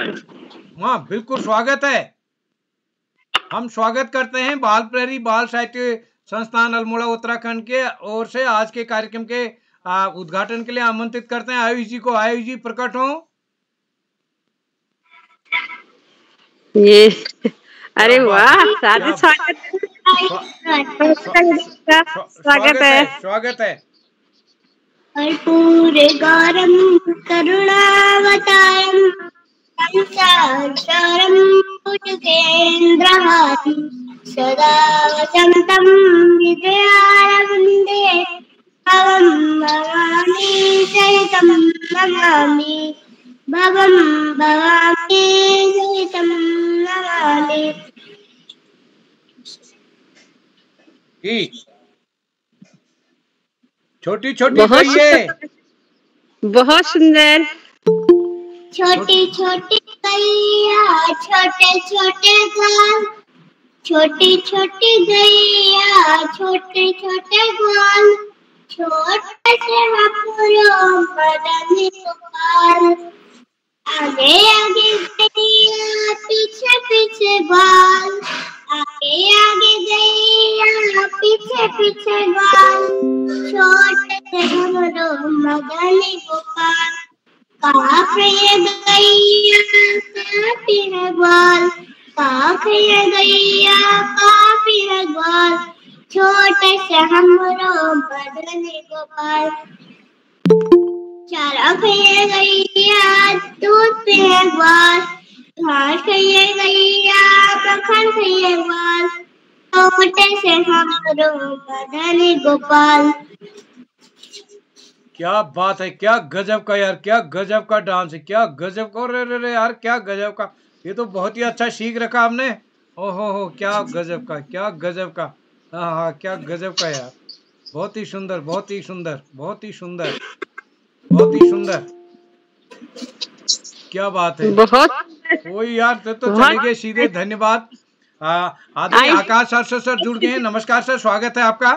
हाँ बिल्कुल स्वागत है। हम स्वागत करते हैं बाल प्रहरी बाल साहित्य संस्थान अल्मोड़ा उत्तराखंड के ओर से आज के कार्यक्रम के उद्घाटन के लिए आमंत्रित करते हैं आयुष जी को। आयुष जी प्रकट हो। ये अरे वाह, स्वागत है। स्वागत है। कर्पूरे गौरम करुणावतारम पंचाक्षरम भुजगेन्द्रहारी सदा वसन्तं हृदयारविन्दे भवं भवानी सहितं नमामि भवं भवानी सहितं नमामि। छोटी छोटी कहिए। बहुत सुंदर। छोटी छोटी गैया छोटे छोटे ग्वाल, छोटी छोटी गैया छोटे छोटे ग्वाल, छोटे से हथुरो मदनी गोपाल। आगे आगे गैया पीछे पीछे ग्वाल, आगे आगे गैया पीछे पीछे ग्वाल, छोटे से हथुरो मदनी गोपाल। काफ ये गैया काफी है ग्वाल, काफ ये गैया काफी है ग्वाल, छोटे से हमरो मदनी गोपाल। चारा ये गैया दूध पिए ग्वाल, घास खाइए गैया मक्खन खाइए ग्वाल, छोटे से हमरो मदनी गोपाल। क्या बात है, क्या गजब का यार, क्या गजब का डांस है, क्या गजब का। रे यार क्या गजब का, ये तो बहुत ही अच्छा सीख रखा आपने। ओहो क्या गजब का, क्या गजब का। हाँ क्या गजब का यार, बहुत ही सुंदर बहुत ही सुंदर बहुत ही सुंदर बहुत ही सुंदर। क्या बात है, बहुत वही यार तो चले गए सीधे। धन्यवाद। आदरणीय आकाश सर जुड़ गए हैं। नमस्कार सर, स्वागत है आपका।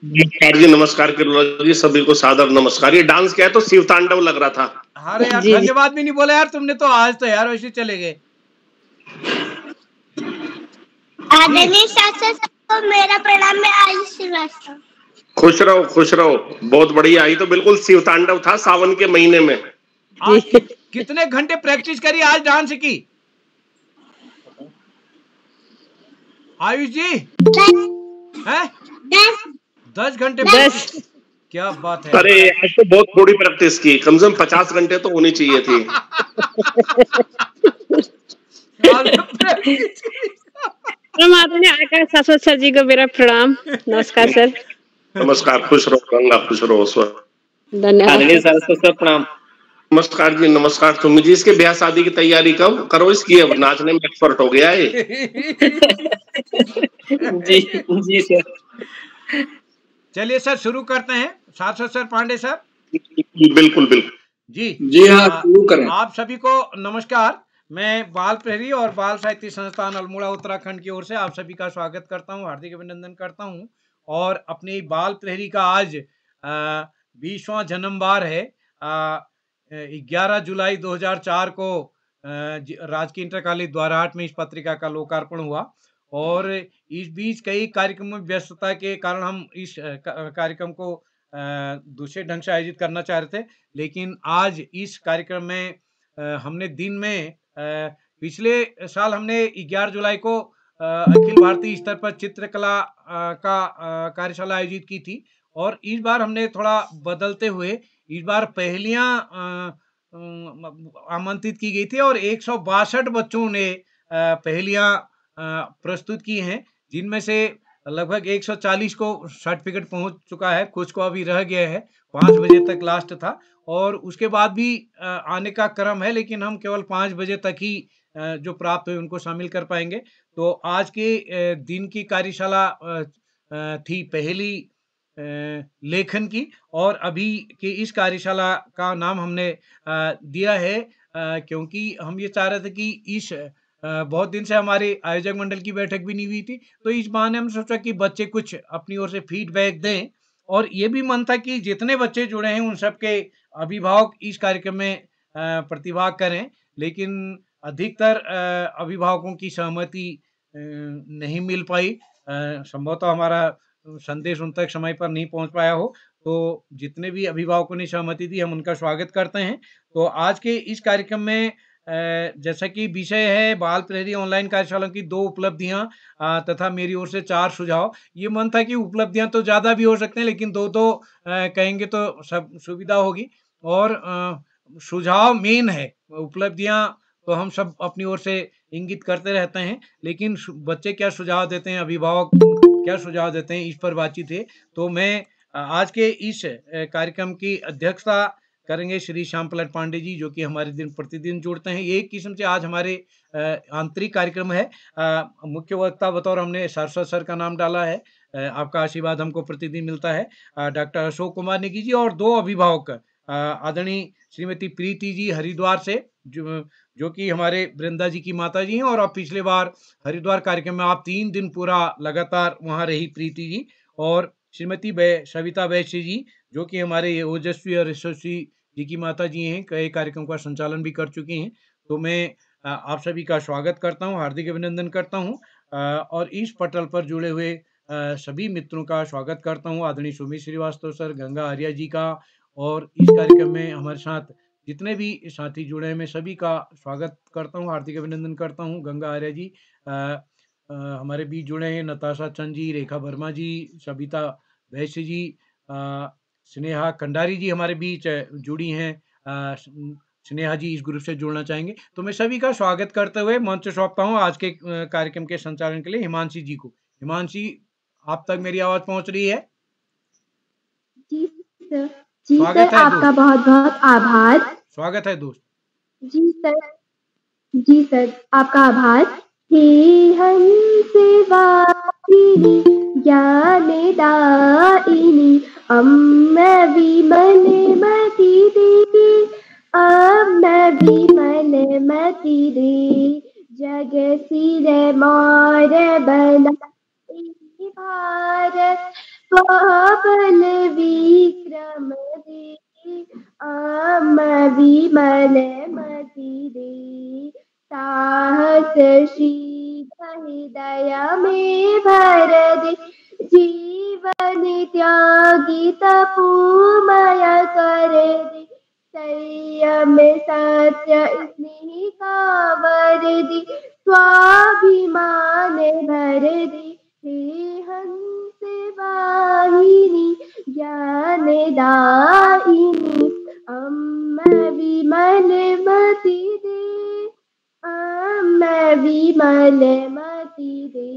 नमस्कार जी, नमस्कार किरोला जी, सभी को सादर नमस्कार। ये डांस क्या है, तो शिव तांडव लग रहा था। अरे यार धन्यवाद भी नहीं बोला यार तुमने तो, आज तो यार वैसे चले गए। आदरणीय शासक को मेरा प्रणाम। मैं आयुष श्रीवास्तव। खुश रहो खुश रहो, बहुत बढ़िया। आई तो बिल्कुल शिव तांडव था सावन के महीने में। आज कितने घंटे प्रैक्टिस करी आज डांस की आयुष जी? हैं 10 घंटे। 10। क्या बात है। अरे आज तो बहुत थोड़ी प्रैक्टिस की, कम से कम 50 घंटे तो होनी चाहिए थी। आदरणीय आकाश शाश्वत सर जी को मेरा प्रणाम। नमस्कार सर। नमस्कार, खुश रहो गंगा, खुश रहो स्वर। धन्यवाद सर, प्रणाम। नमस्कार जी, नमस्कार। तुम जी इसके ब्याह शादी की तैयारी कब करो इसकी? अब नाचने में एक्सपर्ट हो गया है। जी सर। चलिए सर शुरू करते हैं। शाश्वत सर, पांडे सर। बिल्कुल बिल्कुल जी हाँ, शुरू करें। आप सभी को नमस्कार। मैं बाल प्रहरी और बाल साहित्य संस्थान अल्मोड़ा उत्तराखंड की ओर से आप सभी का स्वागत करता हूं, हार्दिक अभिनंदन करता हूं। और अपनी बाल प्रहरी का आज 20वां जन्मवार है। 11 जुलाई 2004 को राजकीय इंटर कॉलेज द्वाराहाट में इस पत्रिका का लोकार्पण हुआ। और इस बीच कई कार्यक्रमों में व्यस्तता के कारण हम इस कार्यक्रम को दूसरे ढंग से आयोजित करना चाह रहे थे, लेकिन आज इस कार्यक्रम में हमने दिन में पिछले साल हमने 11 जुलाई को अखिल भारतीय स्तर पर चित्रकला का कार्यशाला आयोजित की थी। और इस बार हमने थोड़ा बदलते हुए इस बार पहेलियां आमंत्रित की गई थी और 162 बच्चों ने पहेलियां प्रस्तुत की हैं, जिनमें से लगभग 140 को सर्टिफिकेट पहुंच चुका है, कुछ को अभी रह गया है। 5 बजे तक लास्ट था और उसके बाद भी आने का क्रम है, लेकिन हम केवल 5 बजे तक ही जो प्राप्त हुए उनको शामिल कर पाएंगे। तो आज के दिन की कार्यशाला थी पहेली लेखन की, और अभी की इस कार्यशाला का नाम हमने दिया है क्योंकि हम ये चाह रहे थे कि इस बहुत दिन से हमारे आयोजक मंडल की बैठक भी नहीं हुई थी, तो इस बहाने हम सोचा कि बच्चे कुछ अपनी ओर से फीडबैक दें। और ये भी मन था कि जितने बच्चे जुड़े हैं उन सबके अभिभावक इस कार्यक्रम में प्रतिभाग करें, लेकिन अधिकतर अभिभावकों की सहमति नहीं मिल पाई। संभवतः हमारा संदेश उन तक समय पर नहीं पहुंच पाया हो, तो जितने भी अभिभावकों ने सहमति दी हम उनका स्वागत करते हैं। तो आज के इस कार्यक्रम में जैसा कि विषय है बाल प्रहरी ऑनलाइन कार्यशाला की 2 उपलब्धियां तथा मेरी ओर से 4 सुझाव। ये मन था कि उपलब्धियां तो ज़्यादा भी हो सकते हैं, लेकिन 2-2 कहेंगे तो सब सुविधा होगी। और सुझाव मेन है, उपलब्धियां तो हम सब अपनी ओर से इंगित करते रहते हैं, लेकिन बच्चे क्या सुझाव देते हैं, अभिभावक क्या सुझाव देते हैं, इस पर बातचीत है। तो मैं आज के इस कार्यक्रम की अध्यक्षता करेंगे श्री श्याम प्रसाद पांडे जी, जो कि हमारे दिन प्रतिदिन जुड़ते हैं। ये एक किस्म से आज हमारे आंतरिक कार्यक्रम है। मुख्य वक्ता बतौर हमने सरस्वत सर का नाम डाला है। आपका आशीर्वाद हमको प्रतिदिन मिलता है। डॉक्टर अशोक कुमार नेगी जी और 2 अभिभावक आदरणीय श्रीमती प्रीति जी हरिद्वार से, जो कि हमारे वृंदा जी की माता जी हैं, और अब पिछले बार हरिद्वार कार्यक्रम में आप 3 दिन पूरा लगातार वहाँ रही प्रीति जी, और श्रीमती सविता वैश्य जी, जो कि हमारे ओजस्वी और यशस्वी जी की माता जी हैं, कई कार्यक्रम का संचालन भी कर चुकी हैं। तो मैं आप सभी का स्वागत करता हूँ, हार्दिक अभिनंदन करता हूँ, और इस पटल पर जुड़े हुए सभी मित्रों का स्वागत करता हूँ। आदरणीय सुमित श्रीवास्तव सर, गंगा आर्या जी का, और इस कार्यक्रम में हमारे साथ जितने भी साथी जुड़े हैं मैं सभी का स्वागत करता हूँ, हार्दिक अभिनंदन करता हूँ। गंगा आर्या जी हमारे बीच जुड़े हैं, नताशा चंद जी, रेखा वर्मा जी, सविता वैश्य जी, स्नेहा कंडारी जी हमारे बीच जुड़ी हैं। स्नेहा जी इस ग्रुप से जुड़ना चाहेंगे, तो मैं सभी का स्वागत करते हुए मंच सौंपता हूँ आज के कार्यक्रम के संचालन के लिए हिमांशी जी को। हिमांशी, आप तक मेरी आवाज पहुंच रही है? जी सर, जी सर, आपका बहुत बहुत आभार। स्वागत है दोस्त। जी सर, आपका आभार। हे हंस वाहिनी ज्ञानदायिनी अम्मा विमल मति दे, अम्मा विमल मति दे, जग सिर मोर बना भारत बल विक्रम दे, अम्मा विमल मति दे, साहस शील हृदय में भर दे, जीवन त्यागी तपोमय कर दे, संयम सत्य स्नेह का वर दे, स्वाभिमान भर दे। हे हंस वाहिनी ज्ञानदायिनी अम्मा विमल मति दे, अम्मा विमल मति दे,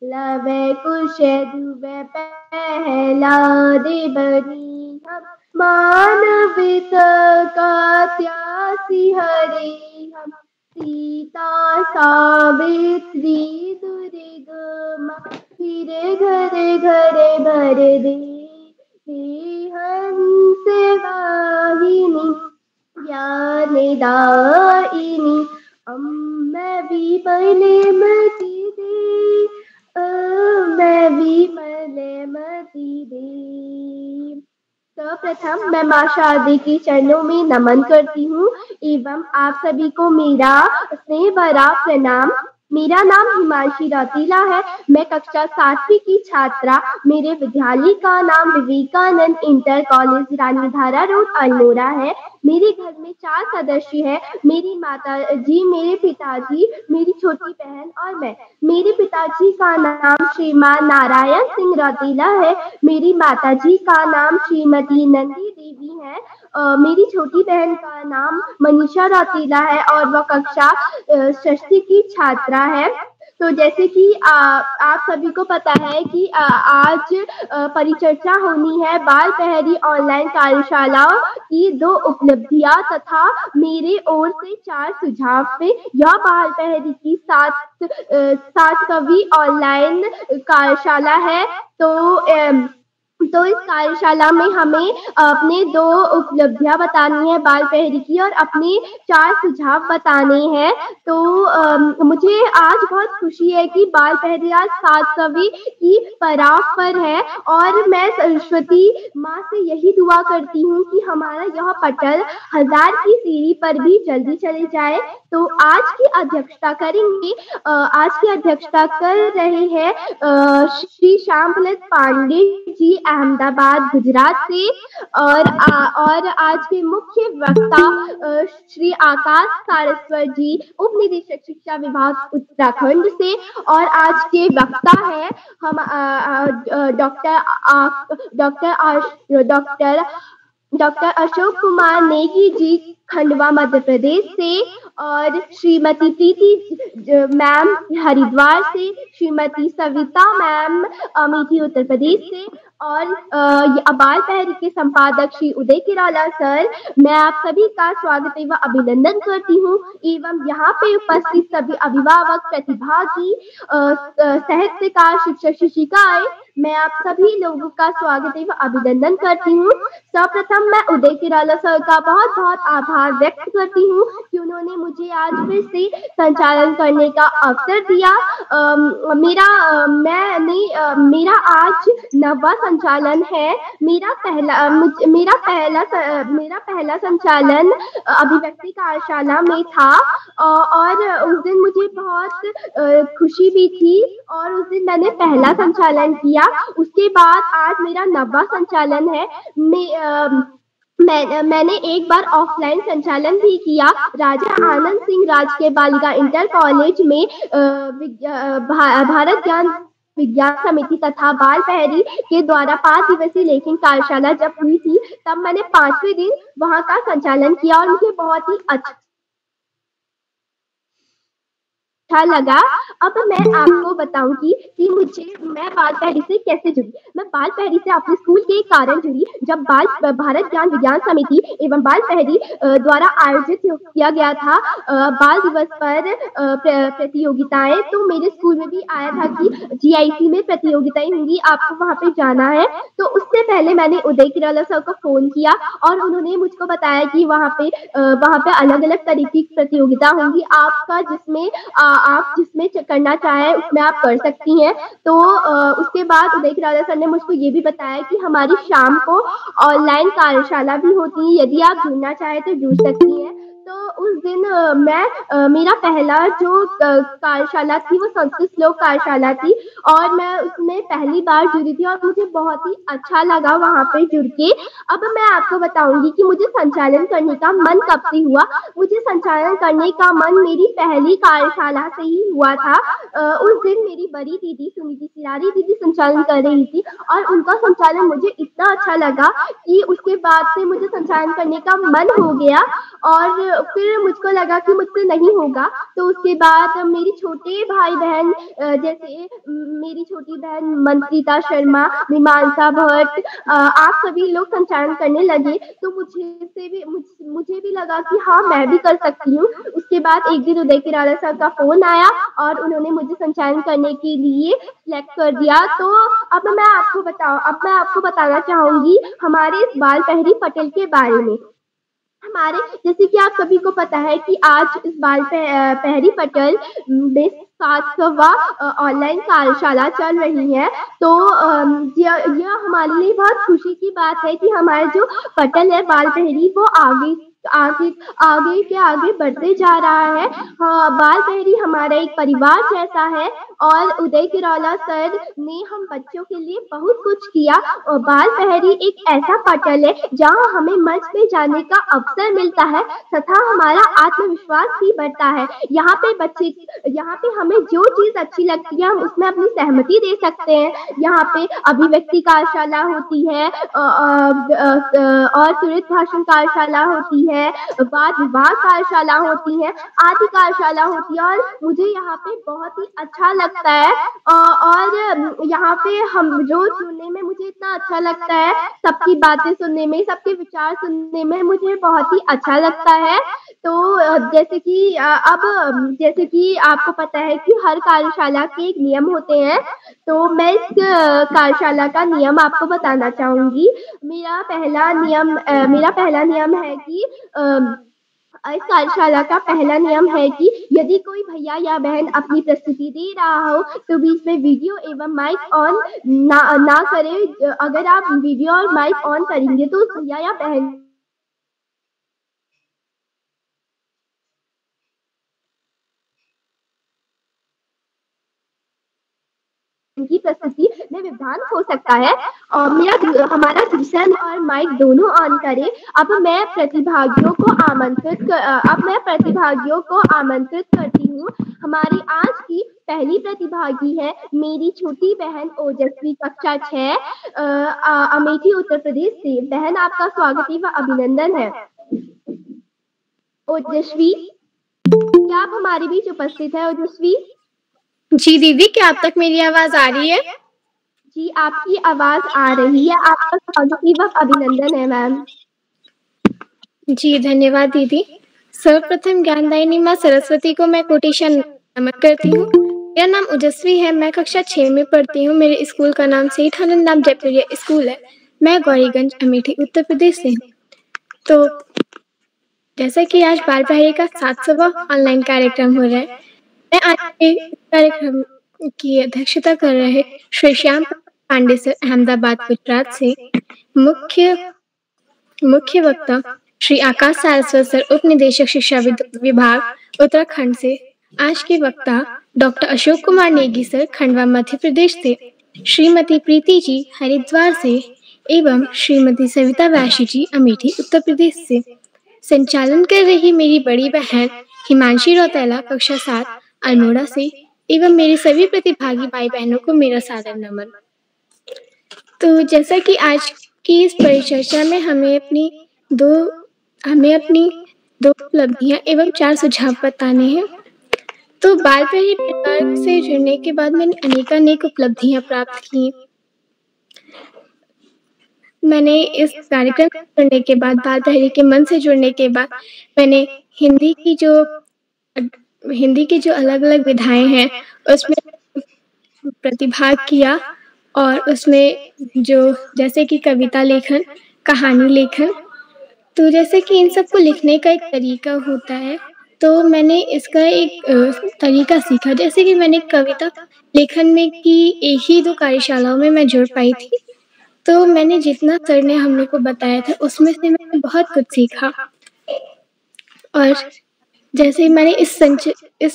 लवे कुश दुबे पहलादे बनी हम, मानवता का त्यासी हरे हम, सीता सावित्री दुर्गमा फिर घर घर भर दे। हे हंस वाहिनी ज्ञानदायिनी अम्मा विमल मति दे, अम्मा विमल मति दे। सर्वप्रथम मैं मां शारदे के चरणों में नमन करती हूँ एवं आप सभी को मेरा स्नेह भरा प्रणाम। मेरा नाम हिमांशी रौतेला है। मैं कक्षा 7वीं की छात्रा। मेरे विद्यालय का नाम Vivekanand inter college Ranidhara road Almora है। मेरे घर में 4 सदस्य हैं, मेरी माता जी, मेरे पिताजी, मेरी छोटी बहन और मैं। मेरे पिताजी का नाम श्रीमान नारायण सिंह रौतेला है। मेरी माता जी का नाम श्रीमती नंदी देवी है। मेरी छोटी बहन का नाम मनीषा रौतेला है और वह कक्षा 6वीं की छात्रा है। तो जैसे कि आप सभी को पता है कि आज परिचर्चा होनी है बाल प्रहरी ऑनलाइन कार्यशालाओं की 2 उपलब्धियां तथा मेरे ओर से 4 सुझाव पे। यह बाल प्रहरी की 7वीं ऑनलाइन कार्यशाला है। तो तो इस कार्यशाला में हमें अपने 2 उपलब्धियां बतानी है बाल पहरी की और अपने 4 सुझाव बताने हैं। तो मुझे आज बहुत खुशी है कि बाल पहरी आज 7वीं की पड़ाव पर है और मैं सरस्वती माँ से यही दुआ करती हूँ कि हमारा यह पटल 1000 की सीढ़ी पर भी जल्दी चले जाए। तो आज की अध्यक्षता करेंगे आज की अध्यक्षता कर रहे हैं श्री श्यामप्रसाद पांडे जी अहमदाबाद गुजरात से और आज के मुख्य वक्ता श्री आकाश सारस्वत जी उप निदेशक शिक्षा विभाग उत्तराखंड से और आज के वक्ता है हम डॉक्टर अशोक कुमार नेगी जी खंडवा मध्य प्रदेश से और श्रीमती प्रीति मैम हरिद्वार से, श्रीमती सविता मैम अमेठी उत्तर प्रदेश से और बाल पहरी के संपादक श्री उदय किराला सर। मैं आप सभी का स्वागत एवं अभिनंदन करती हूँ एवं यहाँ पे उपस्थित सभी अभिभावक, प्रतिभागी, साहित्यकार, शिक्षक शिक्षिकाएं, मैं आप सभी लोगों का स्वागत एवं अभिनंदन करती हूँ। सर्वप्रथम मैं उदय किराला सर का बहुत बहुत आभार व्यक्त करती हूँ कि उन्होंने मुझे आज फिर से संचालन करने का अवसर दिया। मेरा आज 9वां संचालन है। मेरा पहला संचालन अभिव्यक्ति कार्यशाला में था और उस दिन मुझे बहुत खुशी भी थी और उस दिन मैंने पहला संचालन किया। उसके बाद आज मेरा 9वां संचालन है। मैंने एक बार ऑफलाइन संचालन भी किया राजा आनंद सिंह राजकीय बालिका इंटर कॉलेज में भारत ज्ञान विज्ञान समिति तथा बाल पहरी के द्वारा 5 दिवसीय लेखन कार्यशाला जब हुई थी तब मैंने 5वें दिन वहां का संचालन किया और मुझे बहुत ही अच्छा लगा। अब मैं आपको बताऊंगी कि मैं बाल पहरी से कैसे जुड़ी। मैं बाल पहरी से अपने स्कूल के कारण जुड़ी जब भारत ज्ञान विज्ञान समिति एवं बाल पहरी द्वारा आयोजित किया गया था बाल दिवस पर प्रतियोगिताएं। तो मेरे स्कूल में भी आया था कि GIC में प्रतियोगिताएं होंगी, आपको वहां पे जाना है। तो उससे पहले मैंने उदय किराला सर को फोन किया और उन्होंने मुझको बताया कि वहां पे अलग अलग तरीके की प्रतियोगिता होंगी, आपका आप जिसमें करना चाहे उसमें आप कर सकती हैं। तो उसके बाद उदय किराला सर ने मुझको ये भी बताया कि हमारी शाम को ऑनलाइन कार्यशाला भी होती है, यदि आप जुड़ना चाहे तो जुड़ सकती हैं। तो उस दिन मेरा पहला जो कार्यशाला थी वो संस्कृत श्लोक कार्यशाला थी और मैं उसमें पहली बार जुड़ी थी और मुझे बहुत ही अच्छा लगा वहां पे जुड़ के। अब मैं आपको बताऊंगी कि मुझे संचालन करने का मन कब से हुआ। मुझे संचालन करने का मन मेरी पहली कार्यशाला से ही हुआ था। उस दिन मेरी बड़ी दीदी सुनीति सिरारी दीदी संचालन कर रही थी और उनका संचालन मुझे इतना अच्छा लगा कि उसके बाद से मुझे संचालन करने का मन हो गया और फिर मुझको लगा कि मुझसे नहीं होगा। तो उसके बाद मेरी छोटे भाई बहन जैसे मेरी छोटी बहन मंत्रिता शर्मा, मीमांसा भट्ट, आप सभी लोग संचालन करने लगे तो मुझे भी लगा कि हाँ मैं भी कर सकती हूँ। उसके बाद एक दिन उदय किराला सर का फोन आया और उन्होंने मुझे संचालन करने के लिए सिलेक्ट कर दिया। तो अब मैं आपको बताना चाहूंगी हमारे इस बाल पहरी पटल के बारे में। हमारे जैसे कि आप सभी को पता है कि आज इस बाल पहरी पटल में 7वां ऑनलाइन कार्यशाला चल रही है। तो यह हमारे लिए बहुत खुशी की बात है कि हमारा जो पटल है बाल पहरी वो आगे बढ़ते जा रहा है। बाल पहरी हमारा एक परिवार जैसा है और उदय किराला सर ने हम बच्चों के लिए बहुत कुछ किया और बाल पहरी एक ऐसा पटल है जहां हमें मंच पे जाने का अवसर मिलता है तथा हमारा आत्मविश्वास भी बढ़ता है। यहाँ पे हमें जो चीज अच्छी लगती है हम उसमें अपनी सहमति दे सकते हैं। यहाँ पे अभिव्यक्ति कार्यशाला होती है और त्वरित भाषण कार्यशाला होती है हैं, वाद विवाद कार्यशाला होती हैं, आदि कार्यशाला होती है और मुझे यहाँ पे बहुत ही अच्छा लगता है। और यहाँ पे हम रोज सुनने में मुझे इतना अच्छा लगता है, सबकी बातें सुनने में, सबके विचार सुनने में मुझे बहुत ही अच्छा लगता है। तो जैसे कि जैसे कि आपको पता है कि हर कार्यशाला के एक नियम होते हैं, तो मैं इस कार्यशाला का नियम आपको बताना चाहूंगी। मेरा पहला नियम है कि इस कार्यशाला का पहला नियम है कि यदि कोई भैया या बहन अपनी प्रस्तुति दे रहा हो तो बीच में वीडियो एवं माइक ऑन ना करें। अगर आप वीडियो और माइक ऑन करेंगे तो उस भैया या बहन की प्रस्तुति में विभ्रांत हो सकता है। और हमारा दूसरा और माइक दोनों ऑन करें। अब मैं प्रतिभागियों को आमंत्रित करती हूँ। हमारी आज की पहली प्रतिभागी है मेरी छोटी बहन ओजस्वी, कक्षा 6, अमेठी उत्तर प्रदेश से। बहन, आपका स्वागत व अभिनंदन है। ओजस्वी, क्या आप हमारे बीच उपस्थित है? ओजस्वी जी दीदी, क्या आप तक मेरी आवाज आ रही है? जी, आपकी आवाज आ रही है। आपका स्वागत व अभिनंदन है मैम। जी धन्यवाद दीदी। सर्वप्रथम ज्ञानदायिनी माँ सरस्वती को मैं कोटेशन नमन करती हूँ। मेरा नाम ओजस्वी है, मैं कक्षा 6 में पढ़ती हूँ। मेरे स्कूल का नाम सेठ आनंद नाम जयपुरिया स्कूल है। मैं गौरीगंज अमेठी उत्तर प्रदेश से हूँ। तो जैसा कि आज बाल प्रहरी का 7वां ऑनलाइन कार्यक्रम हो रहा है, मैं आज के कार्यक्रम की अध्यक्षता कर रहे श्री श्याम पांडे सर अहमदाबाद गुजरात से, मुख्य वक्ता श्री आकाश सारस्वत सर उप निदेशक शिक्षा विभाग उत्तराखंड से, आज के वक्ता डॉक्टर अशोक कुमार नेगी सर खंडवा मध्य प्रदेश से, श्रीमती प्रीति जी हरिद्वार से एवं श्रीमती सविता वैशी जी अमेठी उत्तर प्रदेश से। संचालन कर रही मेरी बड़ी बहन हिमांशी रौतेला कक्षा 7 अल्मोड़ा से एवं मेरे सभी प्रतिभागी भाई बहनों को मेरा सादर नमन। तो जैसा कि आज की इस परिचर्चा में हमें अपनी दो उपलब्धियां एवं 4 सुझाव बताने हैं। तो बाल प्रहरी परिवार से जुड़ने के बाद मैंने अनेकानेक उपलब्धियां प्राप्त की। मैंने इस कार्यक्रम से जुड़ने के बाद, बाल प्रहरी के मन से जुड़ने के बाद, मैंने हिंदी की जो अलग अलग विधाएं हैं उसमें प्रतिभाग किया और उसमें जो जैसे कि कविता लेखन, कहानी लेखन, तो जैसे कि इन सब को लिखने का एक तरीका होता है, तो मैंने इसका एक तरीका सीखा। जैसे कि मैंने कविता लेखन में की 1 ही 2 कार्यशालाओं में मैं जुड़ पाई थी, तो मैंने जितना सर ने हम लोग को बताया था उसमें से मैंने बहुत कुछ सीखा। और जैसे मैंने इस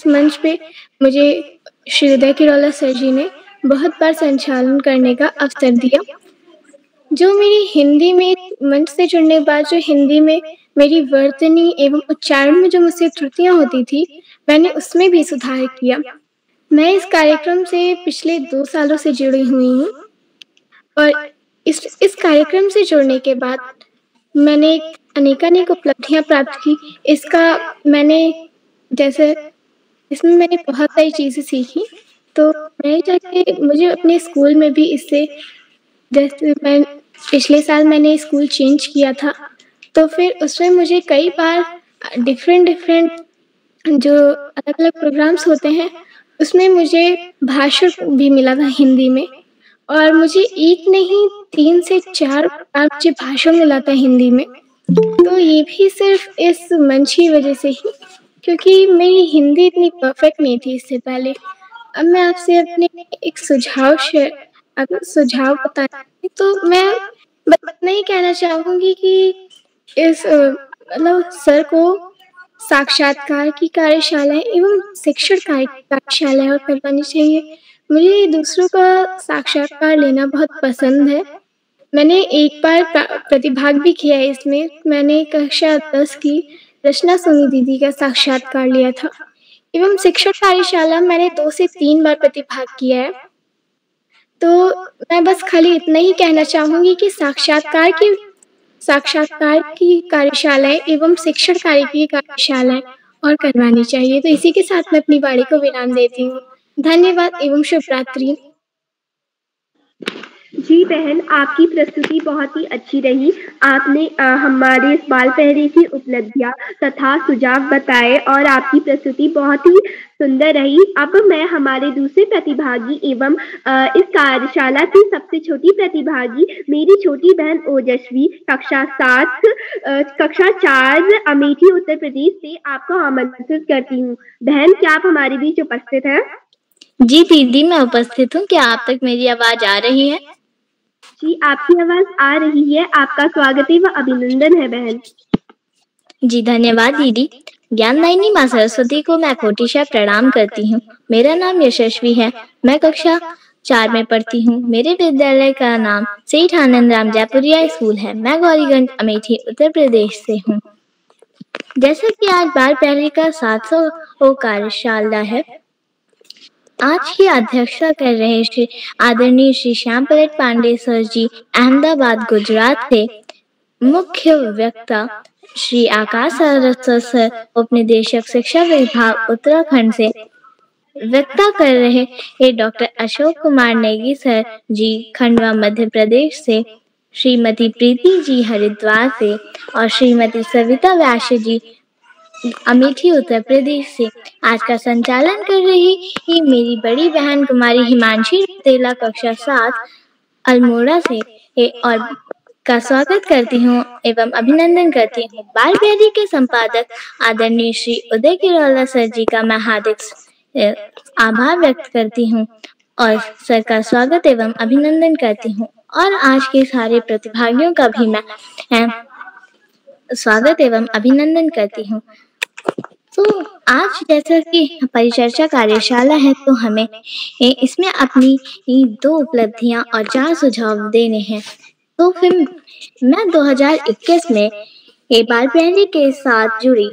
मंच पे मुझे श्री उदय किरोला सर जी ने बहुत बार संचालन करने का अवसर दिया। जो मेरी हिंदी में मंच से जुड़ने के बाद जो हिंदी में मेरी वर्तनी एवं उच्चारण में जो मुझसे त्रुटियां होती थी, मैंने उसमें भी सुधार किया। मैं इस कार्यक्रम से पिछले 2 सालों से जुड़ी हुई हूँ और इस कार्यक्रम से जुड़ने के बाद मैंने अनेकानेक उपलब्धियां प्राप्त की। इसमें मैंने बहुत सारी चीज़ें सीखी। तो मुझे अपने स्कूल में भी इससे, जैसे मैं पिछले साल मैंने स्कूल चेंज किया था, तो फिर उसमें मुझे कई बार डिफरेंट जो अलग अलग प्रोग्राम्स होते हैं उसमें मुझे भाषण भी मिला था हिंदी में, और मुझे 1 नहीं 3 से 4 बार मुझे भाषण मिला था हिंदी में। तो ये भी सिर्फ इस मंच की वजह से ही, क्योंकि मेरी हिंदी इतनी परफेक्ट नहीं थी इससे पहले। अब मैं आपसे अपने एक सुझाव बताती, तो मैं इतना ही कहना चाहूँगी कि इस सर को साक्षात्कार की कार्यशालाएं एवं शिक्षण कार्यशालाएं करवानी चाहिए। मुझे दूसरों का साक्षात्कार लेना बहुत पसंद है। मैंने एक बार प्रतिभाग भी किया है इसमें। मैंने कक्षा 10 की रचना सोनी दीदी का साक्षात्कार लिया था एवं शिक्षण कार्यशाला मैंने 2 से 3 बार प्रतिभाग किया है। तो मैं बस खाली इतना ही कहना चाहूँगी कि साक्षात्कार की साक्षात्कार की कार्यशालाएं एवं शिक्षण कार्य की कार्यशालाएं और करवानी चाहिए। तो इसी के साथ मैं अपनी वाणी को विराम देती हूँ। धन्यवाद एवं शुभ रात्रि। जी बहन, आपकी प्रस्तुति बहुत ही अच्छी रही। आपने हमारे इस बाल पहरे की उपलब्धियां तथा सुझाव बताए और आपकी प्रस्तुति बहुत ही सुंदर रही। अब मैं हमारे दूसरे प्रतिभागी एवं इस कार्यशाला की सबसे छोटी प्रतिभागी मेरी छोटी बहन ओजस्वी कक्षा 4 अमेठी उत्तर प्रदेश से आपको आमंत्रित करती हूँ। बहन, क्या आप हमारे बीच उपस्थित हैं? जी दीदी, मैं उपस्थित हूँ। क्या आप तक मेरी आवाज आ रही है? जी, आपकी आवाज आ रही है। आपका स्वागत है व अभिनंदन है बहन। जी धन्यवाद दीदी। ज्ञानदायिनी माँ सरस्वती को मैं कोटिशा प्रणाम करती हूँ। मेरा नाम यशस्वी है। मैं कक्षा 4 में पढ़ती हूँ। मेरे विद्यालय का नाम सेठ आनंद राम जयपुरिया स्कूल है। मैं गौरीगंज अमेठी उत्तर प्रदेश से हूँ। जैसा कि आज बाल पहरे का 700 कार्यशाला है, आज की अध्यक्षता कर रहे श्री आदरणीय श्री श्याम पलट पांडे सर जी अहमदाबाद गुजरात से। मुख्य वक्ता श्री आकाश सारस्वत सर उपनिदेशक शिक्षा विभाग उत्तराखंड से। वक्ता कर रहे डॉक्टर अशोक कुमार नेगी सर जी खंडवा मध्य प्रदेश से। श्रीमती प्रीति जी हरिद्वार से और श्रीमती सविता व्यास जी अमेठी उत्तर प्रदेश से। आज का संचालन कर रही मेरी बड़ी बहन कुमारी हिमांशी रौतेला कक्षा 7 अल्मोड़ा से और का स्वागत करती हूँ एवं अभिनंदन करती हूँ। बाल पहरे के संपादक आदरणीय श्री उदय किरोला सर जी का मैं हार्दिक आभार व्यक्त करती हूँ और सर का स्वागत एवं अभिनंदन करती हूँ। और आज के सारे प्रतिभागियों का भी मैं स्वागत एवं अभिनंदन करती हूँ। तो आज जैसा कि परिचर्चा कार्यशाला है, तो हमें इसमें अपनी 2 उपलब्धियां और 4 सुझाव देने हैं। तो फिर मैं 2021 में बाल पहरे के साथ जुड़ी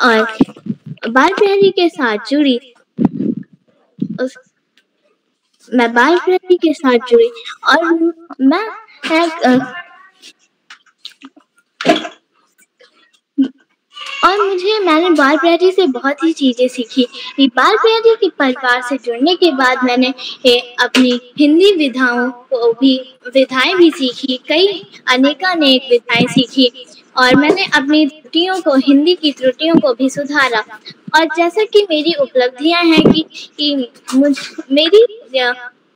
और बाल पहरे के साथ जुड़ी और मैं मैंने बाल पहरे से बहुत ही चीजें सीखी। बाल पहरे के परिवार से जुड़ने के बाद मैंने अपनी हिंदी विधाएं भी सीखी। कई अनेक विधाएं सीखी और मैंने अपनी त्रुटियों को, हिंदी की त्रुटियों को भी सुधारा। और जैसा कि मेरी उपलब्धियां हैं मेरी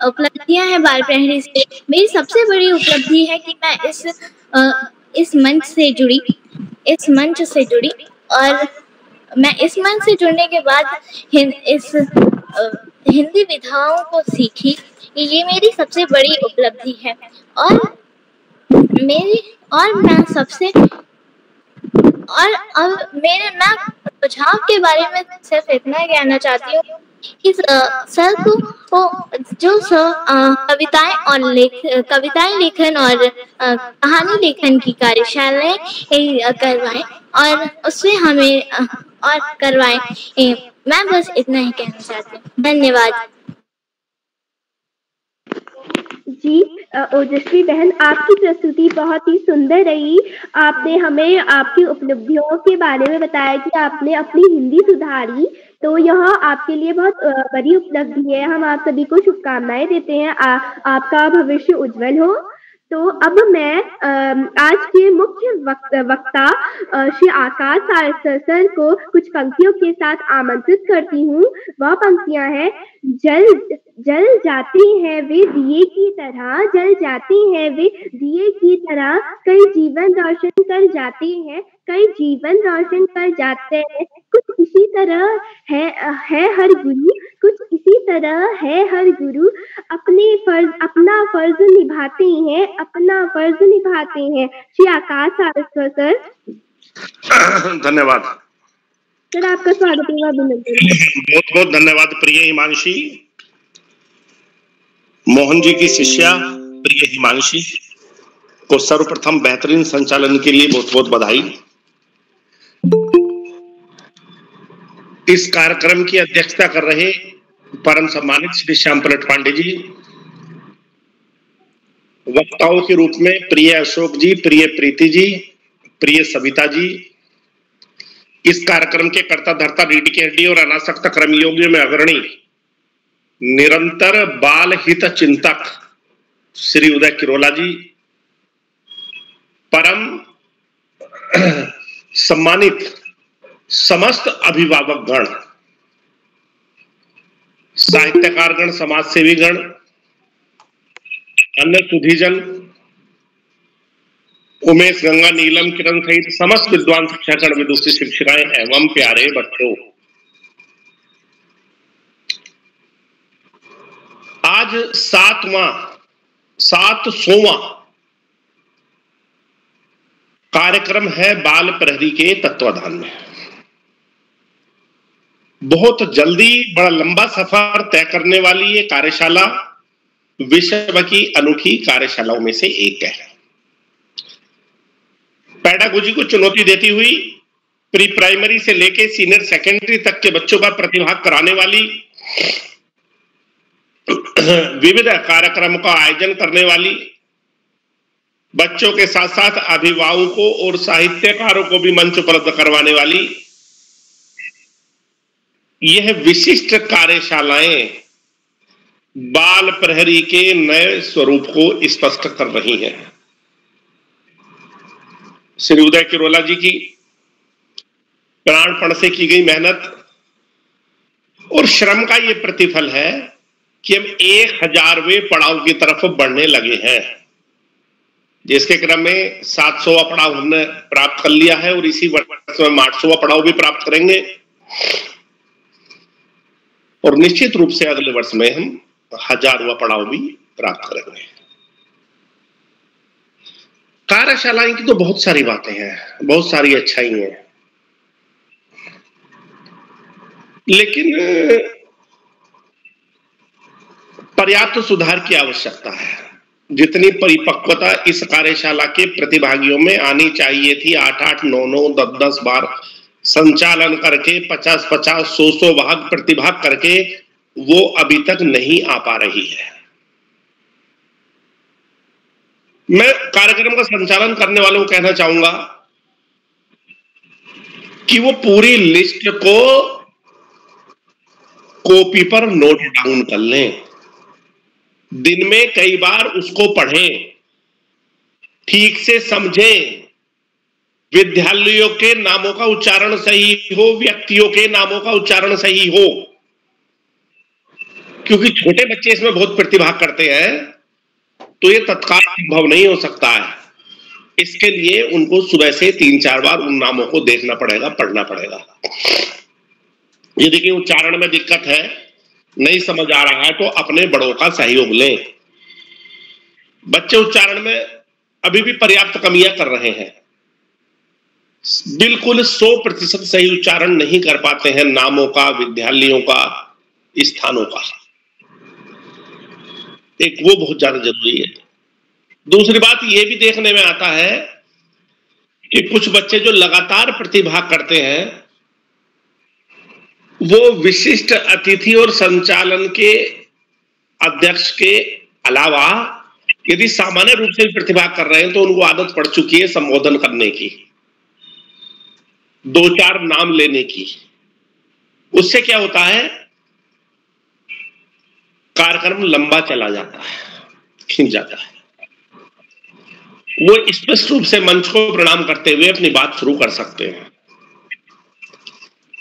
उपलब्धियां हैं बाल पहरे से, मेरी सबसे बड़ी उपलब्धि है कि मैं इस मंच से जुड़ी और मैं इस मंच से जुड़ने के बाद हिंदी विधाओं को सीखी। ये मेरी सबसे बड़ी उपलब्धि है। मैं सुझाव के बारे में सिर्फ इतना कहना चाहती हूँ कि सर को जो कविताएं लेखन और कहानी लेखन की कार्यशालाएं करवाएं और उससे हमें और करवाएं। मैं बस इतना ही कहना चाहती हूँ। धन्यवाद। जी ओजस्वी बहन, आपकी प्रस्तुति बहुत ही सुंदर रही। आपने हमें आपकी उपलब्धियों के बारे में बताया कि आपने अपनी हिंदी सुधारी, तो यह आपके लिए बहुत बड़ी उपलब्धि है। हम आप सभी को शुभकामनाएं देते हैं। आपका भविष्य उज्जवल हो। तो अब मैं आज के मुख्य वक्ता श्री आकाश सारस्वत सर को कुछ पंक्तियों के साथ आमंत्रित करती हूँ। वह पंक्तियां हैं: जल जाते हैं वे दिए की तरह, जल जाते हैं वे दिए की तरह, कई जीवन रोशन कर जाते हैं, कई जीवन रोशन कर जाते हैं। कुछ इसी तरह है हर गुरु, कुछ इसी तरह है हर गुरु, अपना फर्ज निभाते हैं, अपना फर्ज निभाते हैं। श्री आकाश सारस्वत सर। धन्यवाद सर, आपका स्वागत है। बहुत बहुत धन्यवाद प्रिय हिमांशी। मोहन जी की शिष्या प्रिय हिमांशी को सर्वप्रथम बेहतरीन संचालन के लिए बहुत बहुत बधाई। इस कार्यक्रम की अध्यक्षता कर रहे परम सम्मानित श्री श्याम पलट पांडे जी, वक्ताओं के रूप में प्रिय अशोक जी, प्रिय प्रीति जी, प्रिय सविता जी। इस कार्यक्रम के कर्ता धर्ता, रीढ़ की हड्डी और अनासक्त कर्मयोगियों में अग्रणी, निरंतर बाल हित चिंतक श्री उदय किरोला जी, परम सम्मानित समस्त अभिभावक गण, साहित्यकार गण, समाज सेवी गण, अन्य सुधीजन, उमेश, गंगा, नीलम, किरण सहित समस्त विद्वान शिक्षागण, विदुषी शिक्षिकाएं एवं प्यारे बच्चों, आज 700वां कार्यक्रम है बाल प्रहरी के तत्वाधान में। बहुत जल्दी बड़ा लंबा सफर तय करने वाली ये कार्यशाला विश्व की अनूठी कार्यशालाओं में से एक है। पेडागोजी को चुनौती देती हुई प्री प्राइमरी से लेकर सीनियर सेकेंडरी तक के बच्चों का प्रतिभाग कराने वाली, विविध कार्यक्रमों का आयोजन करने वाली, बच्चों के साथ साथ अभिभावकों और साहित्यकारों को भी मंच उपलब्ध करवाने वाली यह विशिष्ट कार्यशालाएं बाल प्रहरी के नए स्वरूप को स्पष्ट कर रही हैं। श्री उदय किरोला जी की प्राणपण से की गई मेहनत और श्रम का यह प्रतिफल है कि हम 1000वें पड़ाव की तरफ बढ़ने लगे हैं, जिसके क्रम में 700वां पड़ाव हमने प्राप्त कर लिया है और इसी वर्ष में 800वां पड़ाव भी प्राप्त करेंगे और निश्चित रूप से अगले वर्ष में हम 1000वां पड़ाव भी प्राप्त करेंगे। कार्यशालाएं की तो बहुत सारी बातें हैं, बहुत सारी अच्छाई हैं, लेकिन पर्याप्त सुधार की आवश्यकता है। जितनी परिपक्वता इस कार्यशाला के प्रतिभागियों में आनी चाहिए थी, 8-8, 9-9, 10-10 बार संचालन करके 50-50, 100-100 भाग प्रतिभाग करके, वो अभी तक नहीं आ पा रही है। मैं कार्यक्रम का संचालन करने वालों को कहना चाहूंगा कि वो पूरी लिस्ट को कॉपी पर नोट डाउन कर लें, दिन में कई बार उसको पढ़ें, ठीक से समझें, विद्यालयों के नामों का उच्चारण सही हो, व्यक्तियों के नामों का उच्चारण सही हो, क्योंकि छोटे बच्चे इसमें बहुत प्रतिभा करते हैं, तो ये तत्काल संभव नहीं हो सकता है। इसके लिए उनको सुबह से 3-4 बार उन नामों को देखना पड़ेगा, पढ़ना पड़ेगा। यदि कि उच्चारण में दिक्कत है, नहीं समझ आ रहा है, तो अपने बड़ों का सहयोग लें। बच्चे उच्चारण में अभी भी पर्याप्त कमियां कर रहे हैं, बिल्कुल 100% सही उच्चारण नहीं कर पाते हैं नामों का, विद्यालयों का, स्थानों का। एक वो बहुत ज्यादा जरूरी है। दूसरी बात यह भी देखने में आता है कि कुछ बच्चे जो लगातार प्रतिभाग करते हैं, वो विशिष्ट अतिथि और संचालन के अध्यक्ष के अलावा यदि सामान्य रूप से प्रतिभाग कर रहे हैं, तो उनको आदत पड़ चुकी है संबोधन करने की, 2-4 नाम लेने की। उससे क्या होता है, कार्यक्रम लंबा चला जाता है, खिंच जाता है। वो स्पष्ट रूप से मंच को प्रणाम करते हुए अपनी बात शुरू कर सकते हैं।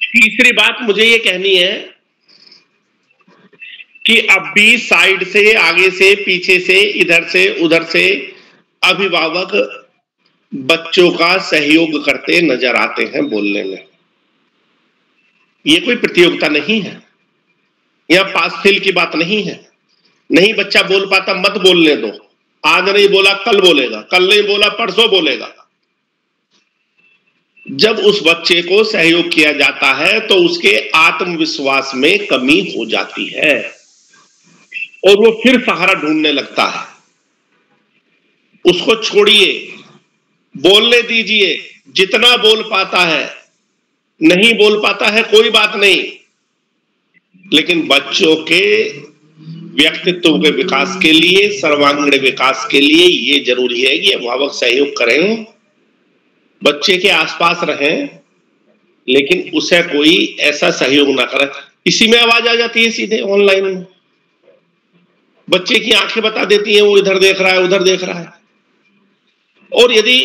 तीसरी बात मुझे ये कहनी है कि अब भी साइड से, आगे से, पीछे से, इधर से, उधर से अभिभावक बच्चों का सहयोग करते नजर आते हैं बोलने में। ये कोई प्रतियोगिता नहीं है, यह पास फेल की बात नहीं है। नहीं बच्चा बोल पाता, मत बोलने दो। आज नहीं बोला कल बोलेगा, कल नहीं बोला परसों बोलेगा। जब उस बच्चे को सहयोग किया जाता है तो उसके आत्मविश्वास में कमी हो जाती है और वो फिर सहारा ढूंढने लगता है। उसको छोड़िए, बोलने दीजिए, जितना बोल पाता है। नहीं बोल पाता है कोई बात नहीं, लेकिन बच्चों के व्यक्तित्व के विकास के लिए, सर्वांगीण विकास के लिए ये जरूरी है कि अभिभावक सहयोग करें, बच्चे के आसपास रहें, लेकिन उसे कोई ऐसा सहयोग ना करे। इसी में आवाज आ जाती है सीधे ऑनलाइन में, बच्चे की आंखें बता देती हैं वो इधर देख रहा है उधर देख रहा है। और यदि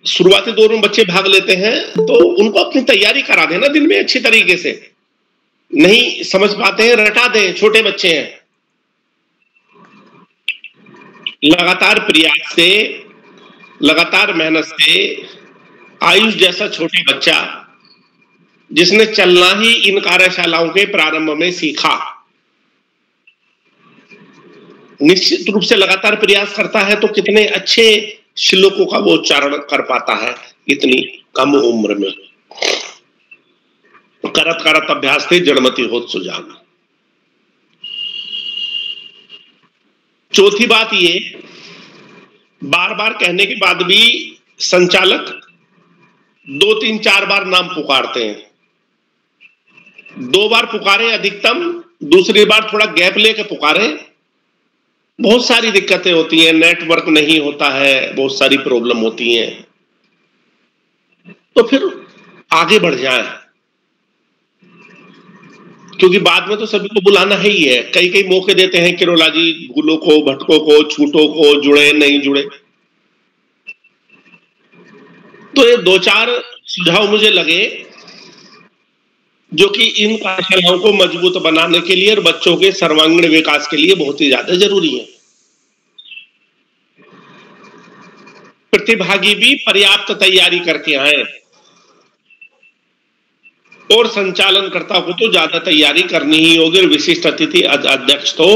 शुरुआती दौर में बच्चे भाग लेते हैं तो उनको अपनी तैयारी करा देना दिन में अच्छी तरीके से। नहीं समझ पाते हैं रटा दें, छोटे बच्चे हैं। लगातार प्रयास से, लगातार मेहनत से आयुष जैसा छोटे बच्चा जिसने चलना ही इन कार्यशालाओं के प्रारंभ में सीखा, निश्चित रूप से लगातार प्रयास करता है तो कितने अच्छे श्लोकों का वो उच्चारण कर पाता है इतनी कम उम्र में। करत करत अभ्यास थे जड़मति होत सुजान। चौथी बात ये, बार बार कहने के बाद भी संचालक 2 3 4 बार नाम पुकारते हैं। 2 बार पुकारे अधिकतम, दूसरी बार थोड़ा गैप लेके पुकारे। बहुत सारी दिक्कतें होती हैं, नेटवर्क नहीं होता है, बहुत सारी प्रॉब्लम होती हैं, तो फिर आगे बढ़ जाए, क्योंकि बाद में तो सभी को बुलाना ही है। कई कई मौके देते हैं किरोला जी भूलों को, भटकों को, छूटों को, जुड़े नहीं जुड़े। तो ये 2-4 सुझाव मुझे लगे जो कि इन कार्यशालाओं को मजबूत बनाने के लिए और बच्चों के सर्वांगीण विकास के लिए बहुत ही ज्यादा जरूरी है। प्रतिभागी भी पर्याप्त तैयारी करके आए और संचालनकर्ता को तो ज्यादा तैयारी करनी ही होगी, और विशिष्ट अतिथि अध्यक्ष तो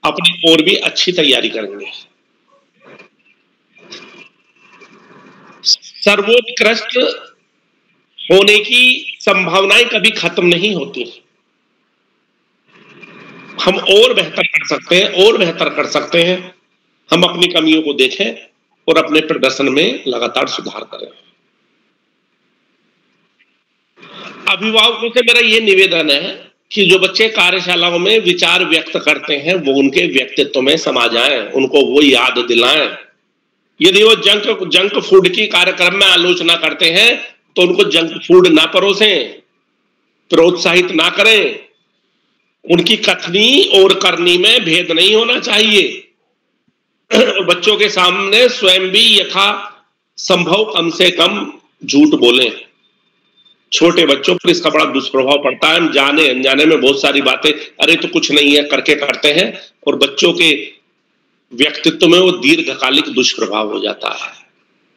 अपनी ओर भी अच्छी तैयारी करेंगे। सर्वोत्कृष्ट होने की संभावनाएं कभी खत्म नहीं होती। हम और बेहतर कर सकते हैं, और बेहतर कर सकते हैं। हम अपनी कमियों को देखें और अपने प्रदर्शन में लगातार सुधार करें। अभिभावकों से मेरा यह निवेदन है कि जो बच्चे कार्यशालाओं में विचार व्यक्त करते हैं वो उनके व्यक्तित्व में समा जाएं, उनको वो याद दिलाएं। यदि वो जंक फूड की कार्यक्रम में आलोचना करते हैं तो उनको जंक फूड ना परोसें, प्रोत्साहित ना करें। उनकी कथनी और करनी में भेद नहीं होना चाहिए। बच्चों के सामने स्वयं भी यथा संभव कम से कम झूठ बोलें। छोटे बच्चों पर इसका बड़ा दुष्प्रभाव पड़ता है। हम जाने अनजाने में बहुत सारी बातें अरे तो कुछ नहीं है करके करते हैं, और बच्चों के व्यक्तित्व में वो दीर्घकालिक दुष्प्रभाव हो जाता है।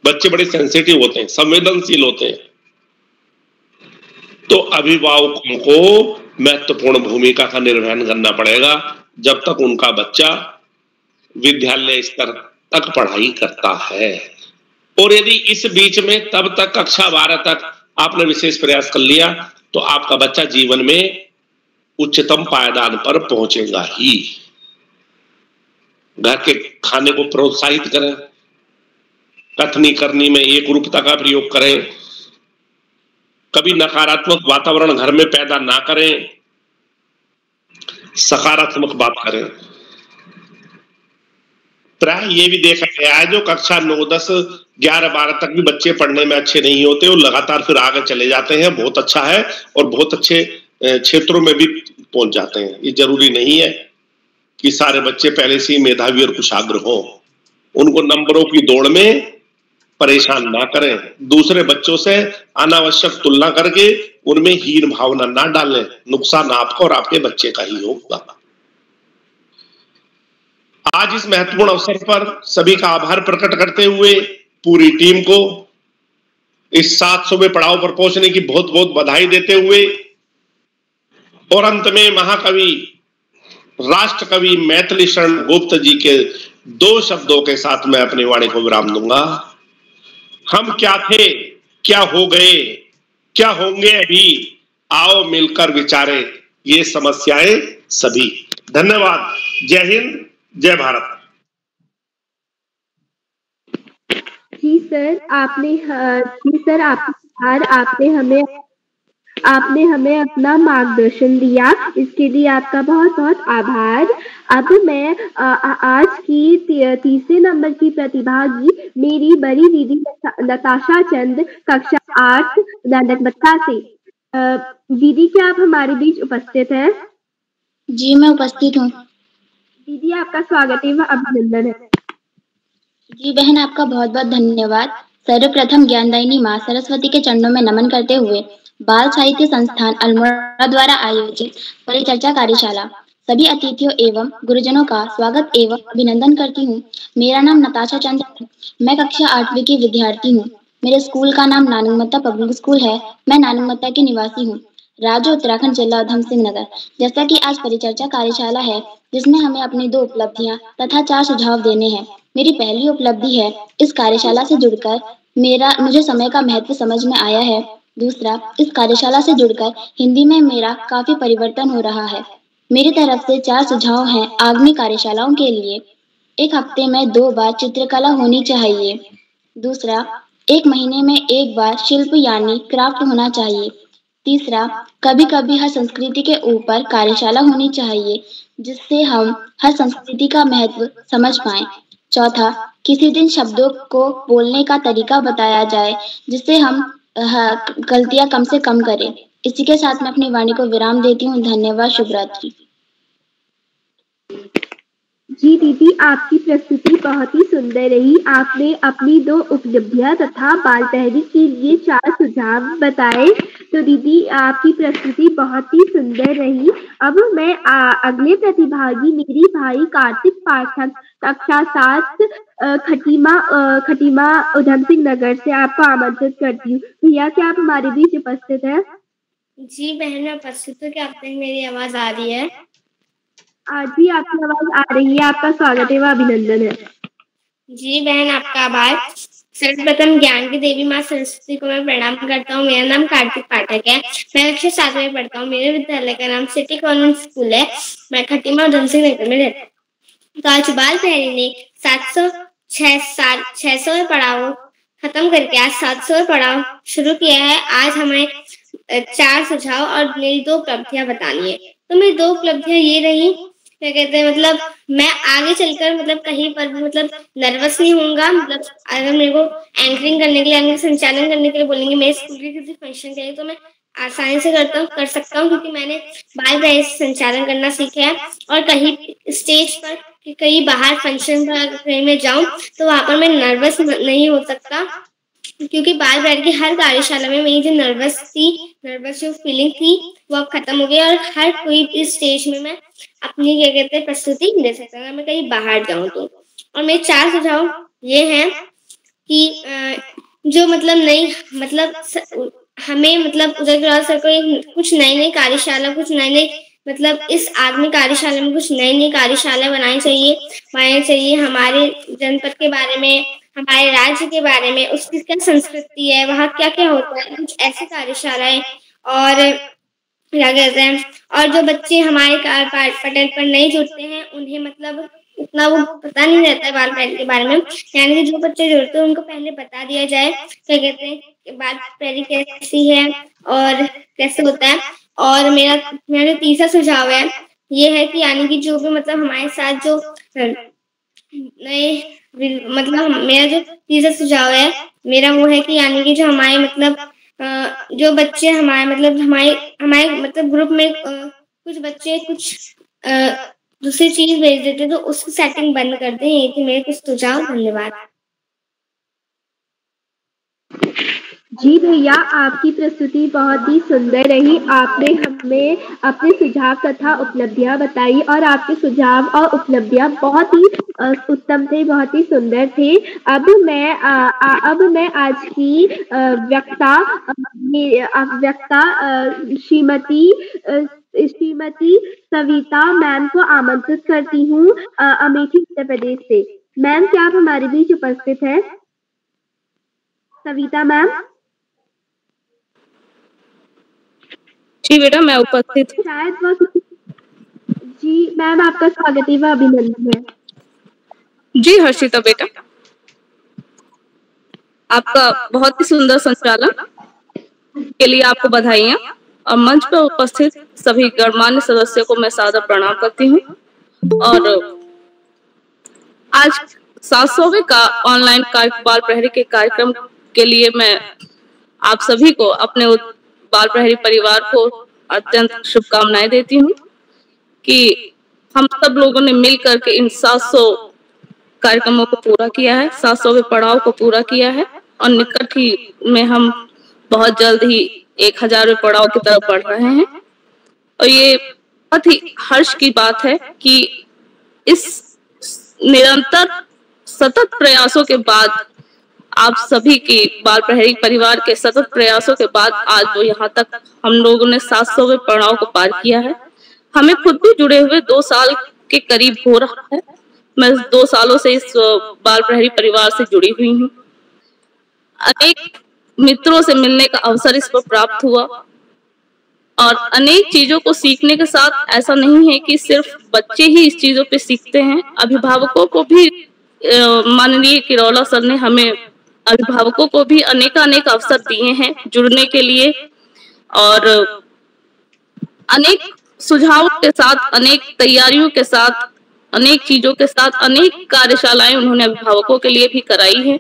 बच्चे बड़े सेंसिटिव होते हैं, संवेदनशील होते हैं। तो अभिभावकों को महत्वपूर्ण भूमिका का निर्वहन करना पड़ेगा जब तक उनका बच्चा विद्यालय स्तर तक पढ़ाई करता है। और यदि इस बीच में तब तक कक्षा 12 तक आपने विशेष प्रयास कर लिया तो आपका बच्चा जीवन में उच्चतम पायदान पर पहुंचेगा ही। घर के खाने को प्रोत्साहित करें, कथनी करनी में एक रूपता का प्रयोग करें, कभी नकारात्मक वातावरण घर में पैदा ना करें, सकारात्मक बात करें। प्राय ये भी देखा गया है जो कक्षा 9, 10, 11, 12 तक भी बच्चे पढ़ने में अच्छे नहीं होते और लगातार फिर आगे चले जाते हैं, बहुत अच्छा है, और बहुत अच्छे क्षेत्रों में भी पहुंच जाते हैं। ये जरूरी नहीं है कि सारे बच्चे पहले से ही मेधावी और कुशाग्र हो। उनको नंबरों की दौड़ में परेशान ना करें, दूसरे बच्चों से अनावश्यक तुलना करके उनमें हीन भावना ना डालें। नुकसान आपका और आपके बच्चे का ही होगा। आज इस महत्वपूर्ण अवसर पर सभी का आभार प्रकट करते हुए पूरी टीम को इस 700वें पड़ाव पर पहुंचने की बहुत बहुत बधाई देते हुए, और अंत में महाकवि राष्ट्र कवि मैथिली शरण गुप्त जी के 2 शब्दों के साथ मैं अपनी वाणी को विराम दूंगा। हम क्या थे, क्या हो गए, क्या होंगे अभी, आओ मिलकर विचारे ये समस्याएं सभी। धन्यवाद। जय हिंद, जय भारत। जी सर, आपने हमें आपने हमें अपना मार्गदर्शन दिया, इसके लिए आपका बहुत बहुत आभार। अब मैं आज की तीसरे नंबर की प्रतिभागी मेरी बड़ी दीदी नताशा चंद, कक्षा 8 ननकमत्ता से। दीदी, क्या आप हमारे बीच उपस्थित हैं? जी, मैं उपस्थित हूँ। दीदी, आपका स्वागत है व अभिनंदन है। जी बहन, आपका बहुत बहुत धन्यवाद। सर्वप्रथम ज्ञानदायिनी माँ सरस्वती के चरणों में नमन करते हुए बाल साहित्य संस्थान अल्मोड़ा द्वारा आयोजित परिचर्चा कार्यशाला सभी अतिथियों एवं गुरुजनों का स्वागत एवं अभिनंदन करती हूँ। मेरा नाम नताशा चंद है। मैं कक्षा 8वीं की विद्यार्थी हूँ। मेरे स्कूल का नाम नानंगमत्ता पब्लिक स्कूल है। मैं नानंगमत्ता की निवासी हूँ, राज्य उत्तराखंड, जिला उधम सिंह नगर। जैसा कि आज परिचर्चा कार्यशाला है जिसमें हमें अपनी 2 उपलब्धियां तथा 4 सुझाव देने हैं। मेरी पहली उपलब्धि है, इस कार्यशाला से जुड़कर मुझे समय का महत्व समझ में आया है। दूसरा, इस कार्यशाला से जुड़कर हिंदी में मेरा काफी परिवर्तन हो रहा है। मेरी तरफ से 4 सुझाव हैं आगामी कार्यशालाओं के लिए। 1 हफ्ते में 2 बार चित्रकला होनी चाहिए। दूसरा, 1 महीने में 1 बार शिल्प यानी क्राफ्ट होना चाहिए। तीसरा, कभी कभी हर संस्कृति के ऊपर कार्यशाला होनी चाहिए जिससे हम हर संस्कृति का महत्व समझ पाएं। चौथा, किसी दिन शब्दों को बोलने का तरीका बताया जाए जिससे हम गलतियां कम से कम करें। इसी के साथ मैं अपनी वाणी को विराम देती हूँ। धन्यवाद। शुभ रात्रि। जी दीदी, आपकी प्रस्तुति बहुत ही सुंदर रही। आपने अपनी 2 उपलब्धियां तथा बाल पहरी के लिए 4 सुझाव बताए। तो दीदी, आपकी प्रस्तुति बहुत ही सुंदर रही। अब मैं अगले प्रतिभागी मेरी भाई कार्तिक पाठक, कक्षा 7 खटीमा उधम सिंह नगर से आपको आमंत्रित करती हूँ। भैया, क्या आप हमारे बीच उपस्थित हैं? जी बहन, मैं उपस्थित हूँ। क्या आप तक मेरी आवाज आ रही है? जी, आपकी आवाज आ रही है। आपका स्वागत है व अभिनंदन है। जी बहन, आपका आभार। सर्वप्रथम ज्ञान की देवी माँ सरस्वती को मैं प्रणाम करता हूँ। मेरा नाम कार्तिक पाठक है। मैं कक्षा 7 में पढ़ता हूँ। मेरे विद्यालय का नाम सिटी कॉन्वेंट स्कूल है। मैं खटीमा उधम सिंह नगर में रहता हूँ। तो आज बाल पहरी ने 600 पड़ाव खत्म करके आज 700 पड़ाव शुरू किया है। आज हमें 4 सुझाव और मेरी 2 उपलब्धियां बतानी है। तो मेरी 2 उपलब्धियां ये रही, क्या कहते हैं, मतलब मैं आगे चलकर मतलब कहीं पर भी मतलब नर्वस नहीं होऊंगा। मतलब अगर मेरे को एंकरिंग करने के लिए, संचालन करने के लिए बोलेंगे मेरे स्कूल के किसी फंक्शन के लिए, तो मैं आसानी से कर सकता हूँ क्योंकि मैंने बाल पहरी से संचालन करना सीखा है। और कहीं स्टेज पर कहीं बाहर फंक्शन पर कहीं मैं जाऊँ तो वहां पर मैं नर्वस नहीं हो सकता, क्योंकि बाल पहरी की हर कार्यशाला में मेरी जो नर्वस जो फीलिंग थी वो अब खत्म हो गई और हर कोई इस स्टेज में मैं अपनी, क्या कहते हैं, प्रस्तुति दे सकता हूँ मैं कहीं बाहर जाऊँ तो। और मेरे 4 सुझाव ये हैं कि जो मतलब हमें मतलब उदय सर को कुछ नई कार्यशाला, कुछ नई मतलब इस आगामी कार्यशाला में कुछ नई कार्यशाला बनानी चाहिए हमारे जनपद के बारे में, हमारे राज्य के बारे में, उसकी क्या संस्कृति है, वहाँ क्या क्या होता है, कुछ ऐसी कार्यशालाएं। और क्या कहते हैं, और जो बच्चे हमारे पटल पर नहीं जुड़ते हैं उन्हें मतलब उतना वो पता नहीं रहता है बाल पहरी के बारे में, यानी कि जो बच्चे जुड़ते हैं उनको पहले बता दिया जाए, क्या कहते हैं, बाल पहरी कैसी है और कैसे होता है। और मेरा जो तीसरा सुझाव है ये है कि यानी कि जो भी मतलब हमारे साथ जो नए मतलब मेरा जो तीसरा सुझाव है मेरा वो है कि यानी कि जो हमारे मतलब जो बच्चे हमारे मतलब ग्रुप में कुछ बच्चे कुछ दूसरी चीज भेज देते तो उसकी सेटिंग बंद कर दें। ये थी मेरे कुछ सुझाव। धन्यवाद। जी भैया, आपकी प्रस्तुति बहुत ही सुंदर रही। आपने हमें अपने सुझाव तथा उपलब्धियां बताई और आपके सुझाव और उपलब्धियां बहुत ही उत्तम थे, बहुत ही सुंदर थे। अब मैं आज की वक्ता श्रीमती सविता मैम को आमंत्रित करती हूँ अमेठी उत्तर प्रदेश से। मैम, क्या आप हमारे बीच उपस्थित हैं? सविता मैम। जी बेटा, मैं उपस्थित हूँ। शायद वो जी मैम, आपका स्वागत है व अभिनंदन है। जी हर्षिता बेटा, आपका बहुत ही सुंदर संचालन के लिए आपको बधाई। और मंच पर उपस्थित सभी गणमान्य सदस्यों को मैं सादर प्रणाम करती हूँ। और आज 700वें का ऑनलाइन बाल प्रहरी के कार्यक्रम के लिए मैं आप सभी को, अपने बाल प्रहरी परिवार को अत्यंत शुभकामनाएं देती हूँ कि हम सब लोगों ने मिलकर के इन 700 कार्यक्रमों को पूरा किया है, 700वें पड़ाव को पूरा किया है और निकट ही में हम बहुत जल्द ही 1000वें पड़ाव की तरफ बढ़ रहे हैं। और ये बहुत ही हर्ष की बात है कि इस निरंतर सतत प्रयासों के बाद, आप सभी की बाल प्रहरी परिवार के सतत प्रयासों के बाद आज वो यहाँ तक हम लोगों ने 700वें पड़ाव को पार किया है। हमें खुद भी जुड़े हुए 2 साल के करीब हो रहा है। मैं 2 सालों से इस बाल प्रहरी परिवार से जुड़ी हुई हूँ। अनेक मित्रों से मिलने का अवसर इस पर प्राप्त हुआ और अनेक चीजों को सीखने के साथ ऐसा नहीं है कि सिर्फ बच्चे ही इस चीजों पे सीखते हैं, अभिभावकों को भी माननीय किरौला सर ने हमें अभिभावकों को भी अनेक अवसर दिए हैं जुड़ने के लिए और अनेक सुझावों के साथ, अनेक तैयारियों के साथ, अनेक चीजों के साथ अनेक कार्यशालाएं उन्होंने अभिभावकों के लिए भी कराई है।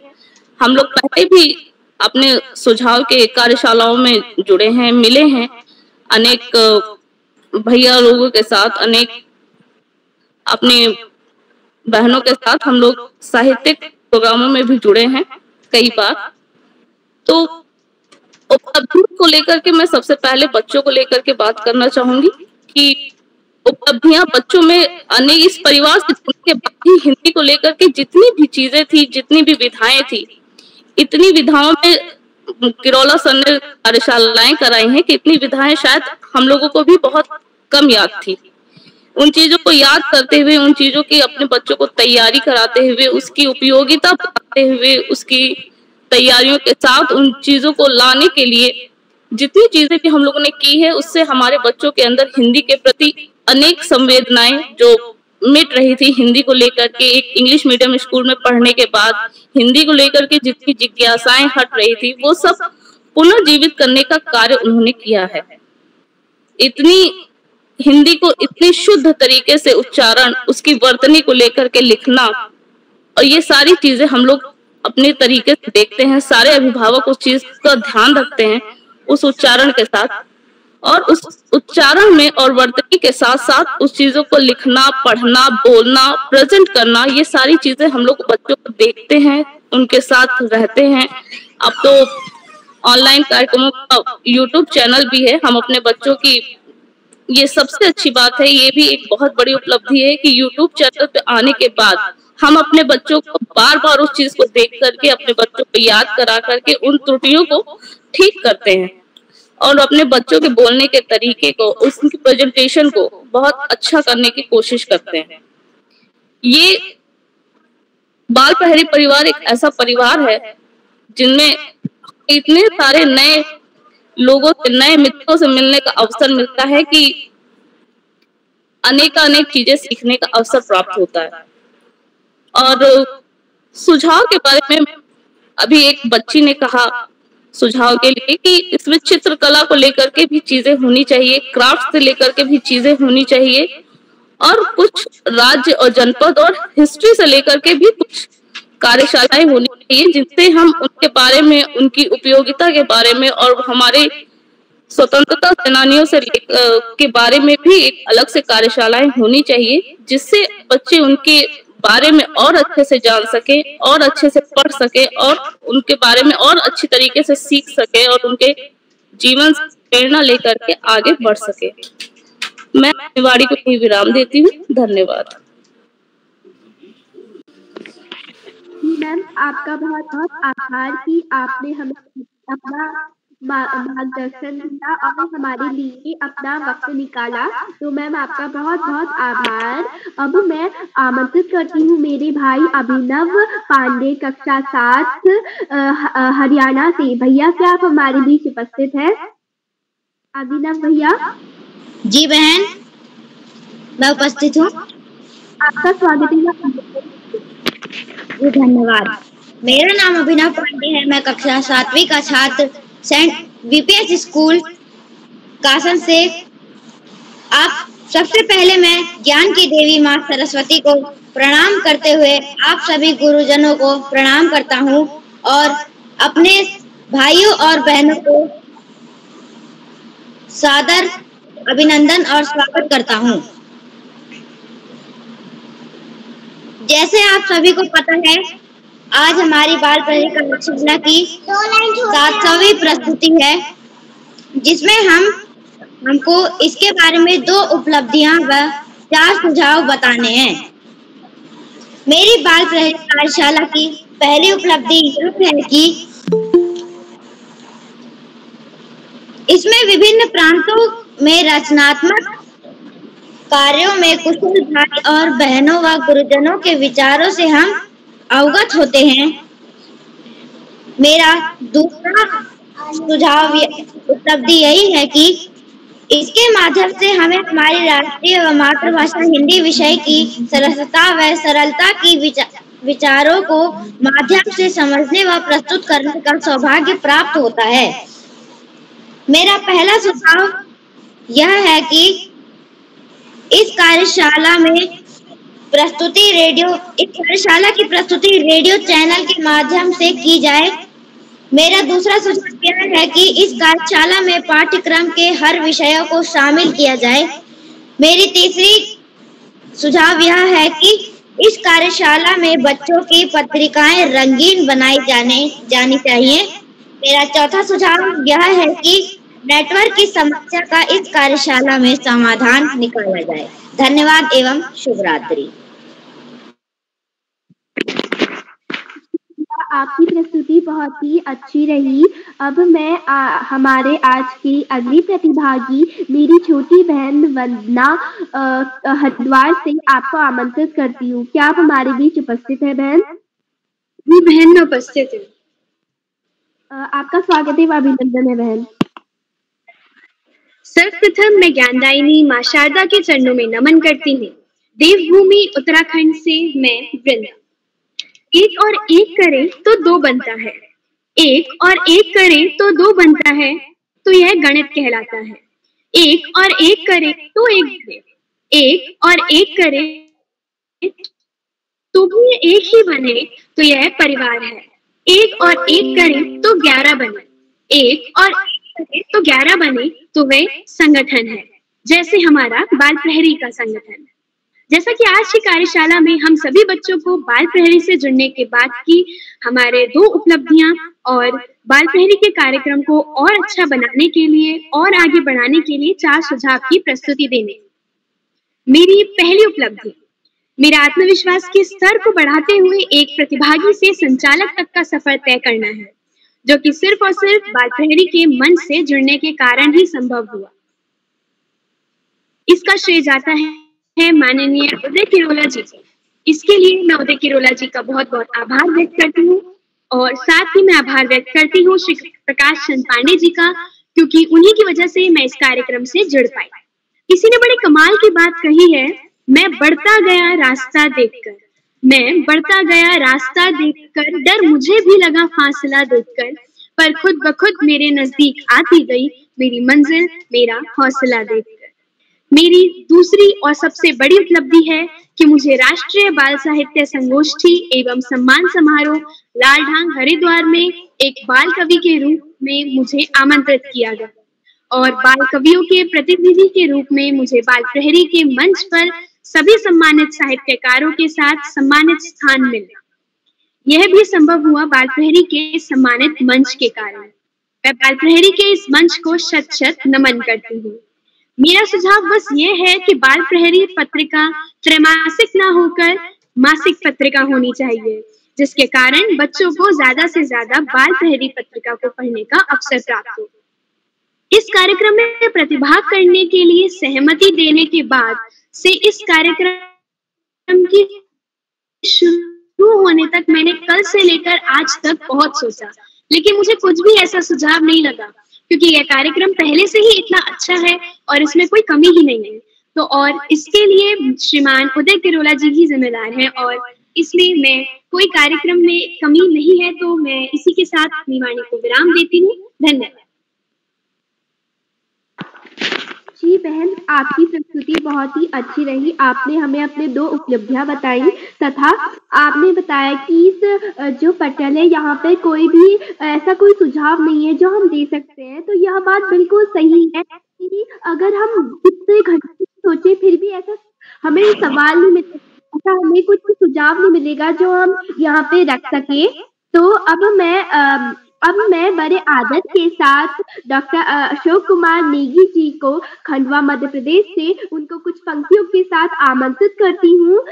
हम लोग पहले भी अपने सुझाव के कार्यशालाओं में जुड़े हैं, मिले हैं अनेक भैया लोगों के साथ, अनेक अपने बहनों के साथ हम लोग साहित्यिक प्रोग्रामों में भी जुड़े हैं कई बार। तो उपलब्धियों को लेकर के मैं सबसे पहले बच्चों को लेकर के बात करना चाहूंगी कि उपलब्धियां बच्चों में अनेक, इस परिवार से जुड़ने के बाद ही हिंदी को लेकर के जितनी भी चीजें थी, जितनी भी विधाएं थी, इतनी विधाओं में किरौला सर ने कार्यशालाएं कराई हैं कि इतनी विधाएं शायद हम लोगों को भी बहुत कम याद थी। उन चीजों को याद करते हुए, उन चीजों की अपने बच्चों को तैयारी कराते हुए, उसकी उपयोगिता बताते हुए, उसकी तैयारियों के साथ उन चीजों को लाने के लिए जितनी चीजें भी हम लोगों ने की है, उससे हमारे बच्चों के अंदर हिंदी के प्रति अनेक संवेदनाएं जो मिट रही थी, हिंदी को लेकर के एक इंग्लिश मीडियम स्कूल में पढ़ने के बाद हिंदी को लेकर के जितनी जिज्ञासाएं हट रही थी, वो सब पुनर्जीवित करने का कार्य उन्होंने किया है। इतनी हिंदी को इतनी शुद्ध तरीके से उच्चारण, उसकी वर्तनी को लेकर के लिखना, और ये सारी चीजें हम लोग अपने तरीके से देखते हैं। सारे अभिभावक उस चीज का ध्यान रखते हैं उस उच्चारण के साथ, और उस उच्चारण में और वर्तनी के साथ साथ उस चीजों को लिखना, पढ़ना, बोलना, प्रेजेंट करना, ये सारी चीजें हम लोग बच्चों को देखते हैं, उनके साथ रहते हैं। अब तो ऑनलाइन कार्यक्रमों का यूट्यूब चैनल भी है। हम अपने बच्चों की, ये सबसे अच्छी बात है, ये भी एक बहुत बड़ी उपलब्धि है कि यूट्यूब चैनल पे आने के बाद हम अपने बच्चों को बार बार उस चीज को देख करके, अपने बच्चों को याद करा करके उन त्रुटियों को ठीक करते हैं और अपने बच्चों के बोलने के तरीके को, उसकी प्रेजेंटेशन को बहुत अच्छा करने की कोशिश करते हैं। ये बाल प्रहरी परिवार एक ऐसा परिवार है जिनमें इतने सारे नए लोगों से, नए मित्रों से मिलने का अवसर मिलता है कि अनेक चीजें सीखने का अवसर प्राप्त होता है। और सुझाव के बारे में अभी एक बच्ची ने कहा सुझाव के लिए कि इसमें चित्रकला को लेकर के भी चीजें होनी चाहिए, क्राफ्ट से लेकर के भी चीजें होनी चाहिए, और कुछ राज्य और जनपद और हिस्ट्री से लेकर के भी कुछ कार्यशालाएं होनी चाहिए, जिनसे हम उनके बारे में, उनकी उपयोगिता के बारे में और हमारे स्वतंत्रता सेनानियों से के बारे में भी एक अलग से कार्यशालाएं होनी चाहिए, जिससे बच्चे उनके बारे में और अच्छे से जान सके, और अच्छे से पढ़ सके, और उनके बारे में और अच्छी तरीके से सीख सके, और उनके जीवन से प्रेरणा लेकर के आगे बढ़ सके। मैं अपनी वाणी को यही विराम देती हूँ। धन्यवाद। मैम, आपका बहुत बहुत आभार कि आपने हमें अपना मार्गदर्शन दिया और हमारे लिए अपना वक्त निकाला। तो मैम, आपका बहुत बहुत आभार। अब मैं आमंत्रित करती हूँ मेरे भाई अभिनव पांडे, कक्षा 7 हरियाणा से। भैया, क्या आप हमारे बीच उपस्थित हैं? अभिनव भैया। जी बहन, मैं उपस्थित हूँ। आपका स्वागत है। जी धन्यवाद। मेरा नाम अभिनव पांडे है। मैं कक्षा 7वीं का छात्र Saint VPS school Kasan Sheikh. आप सबसे पहले मैं ज्ञान की देवी माँ सरस्वती को प्रणाम करते हुए आप सभी गुरुजनों को प्रणाम करता हूँ और अपने भाइयों और बहनों को सादर अभिनंदन और स्वागत करता हूँ। जैसे आप सभी को पता है, आज हमारी बाल प्रहरी कार्यशाला की 700वीं प्रस्तुति है, जिसमें हमको इसके बारे में 2 उपलब्धियां व 4 सुझाव बताने हैं। मेरी बाल प्रहरी कार्यशाला की पहली उपलब्धि यह है कि इसमें विभिन्न प्रांतों में रचनात्मक कार्यों में कुशल भाई और बहनों व गुरुजनों के विचारों से हम अवगत होते हैं। मेरा दूसरा सुझाव उपलब्धि यही है कि इसके माध्यम से हमें हमारी राष्ट्रीय व मातृभाषा हिंदी विषय की सरलता व सरलता की विचारों को माध्यम से समझने व प्रस्तुत करने का सौभाग्य प्राप्त होता है। मेरा पहला सुझाव यह है कि इस कार्यशाला की प्रस्तुति रेडियो चैनल के माध्यम से की जाए। मेरा दूसरा सुझाव यह है कि इस कार्यशाला में पाठ्यक्रम के हर विषयों को शामिल किया जाए। मेरी तीसरी सुझाव यह है कि इस कार्यशाला में बच्चों की पत्रिकाएं रंगीन बनाई जानी चाहिए। मेरा चौथा सुझाव यह है कि नेटवर्क की समस्या का इस कार्यशाला में समाधान निकाला जाए। धन्यवाद एवं शुभ रात्रि। आपकी प्रस्तुति बहुत ही अच्छी रही। अब मैं हमारे आज की अगली प्रतिभागी मेरी छोटी बहन वंदना हरिद्वार से आपको आमंत्रित करती हूँ। क्या आप हमारे बीच उपस्थित है बहन? जी बहन, मैं उपस्थित हूँ। आपका स्वागत है व अभिनंदन है बहन। सर्वप्रथम मैं ज्ञानदायिनी माँ शारदा के चरणों में नमन करती हूँ। देवभूमि उत्तराखंड से मैं वृंदा। 1 और 1 करें तो 2 बनता है, 1 और 1 करें तो 2 बनता है, तो यह गणित कहलाता है। 1 और 1 करें तो 1 बने, 1 और 1 करें तो भी 1 ही बने, तो यह परिवार है। 1 और 1 करें तो 11 बने, 1 और 1 करें तो 11 बने, तो वह संगठन है, जैसे हमारा बाल प्रहरी का संगठन। जैसा कि आज की कार्यशाला में हम सभी बच्चों को बाल प्रहरी से जुड़ने के बाद की हमारे 2 उपलब्धियां और बाल प्रहरी के कार्यक्रम को और अच्छा बनाने के लिए और आगे बढ़ाने के लिए 4 सुझाव की प्रस्तुति देने। मेरी पहली उपलब्धि मेरा आत्मविश्वास के स्तर को बढ़ाते हुए एक प्रतिभागी से संचालक तक का सफर तय करना है, जो कि सिर्फ और सिर्फ बाल प्रहरी के मंच से जुड़ने के कारण ही संभव हुआ। इसका श्रेय जाता है माननीय उदय किरोला जी को। इसके लिए मैं उदय किरोला जी का बहुत बहुत आभार व्यक्त करती हूँ और साथ ही मैं आभार व्यक्त करती हूँ श्री प्रकाश चंद पांडे जी का, क्योंकि उन्हीं की वजह से मैं इस कार्यक्रम से जुड़ पाई। किसी ने बड़े कमाल की बात कही है, मैं बढ़ता गया रास्ता देखकर, मैं बढ़ता गया रास्ता देखकर, डर मुझे भी लगा फासला देखकर, पर खुद ब खुद मेरे नजदीक आती गई मेरी मंजिल मेरा हौसला देखकर। मेरी दूसरी और सबसे बड़ी उपलब्धि है कि मुझे राष्ट्रीय बाल साहित्य संगोष्ठी एवं सम्मान समारोह लालढांग हरिद्वार में एक बाल कवि के रूप में मुझे आमंत्रित किया गया और बाल कवियों के प्रतिनिधि के रूप में मुझे बाल प्रहरी के मंच पर सभी सम्मानित साहित्यकारों के साथ सम्मानित स्थान मिला। यह भी संभव हुआ बाल प्रहरी के सम्मानित मंच के कारण। मैं बाल प्रहरी के इस मंच को शत शत नमन करती हूँ। मेरा सुझाव बस ये है कि बाल प्रहरी पत्रिका त्रैमासिक ना होकर मासिक पत्रिका होनी चाहिए, जिसके कारण बच्चों को ज्यादा से ज्यादा बाल प्रहरी पत्रिका को पढ़ने का अवसर प्राप्त हो। इस कार्यक्रम में प्रतिभाग करने के लिए सहमति देने के बाद से इस कार्यक्रम की शुरू होने तक मैंने कल से लेकर आज तक बहुत सोचा, लेकिन मुझे कुछ भी ऐसा सुझाव नहीं लगा, क्योंकि यह कार्यक्रम पहले से ही इतना अच्छा है और इसमें कोई कमी ही नहीं है। तो और इसके लिए श्रीमान उदय किरोला जी ही जिम्मेदार हैं और इसलिए मैं कोई कार्यक्रम में कमी नहीं है, तो मैं इसी के साथ अपनी वाणी को विराम देती हूँ। धन्यवाद। जी बहन, आपकी प्रस्तुति बहुत ही अच्छी रही। आपने हमें अपने 2 उपलब्धियां बताई तथा आपने बताया कि इस जो पटल है यहाँ पे कोई भी ऐसा कोई सुझाव नहीं है जो हम दे सकते हैं। तो यह बात बिल्कुल सही है कि अगर हम कितने घंटे सोचे फिर भी ऐसा हमें सवाल नहीं मिलेगा, ऐसा हमें कुछ सुझाव नहीं मिलेगा जो हम यहाँ पे रख सके। तो अब मैं बड़े आदर के साथ डॉक्टर अशोक कुमार नेगी जी को खंडवा मध्य प्रदेश से उनको कुछ पंक्तियों के साथ आमंत्रित करती हूँ।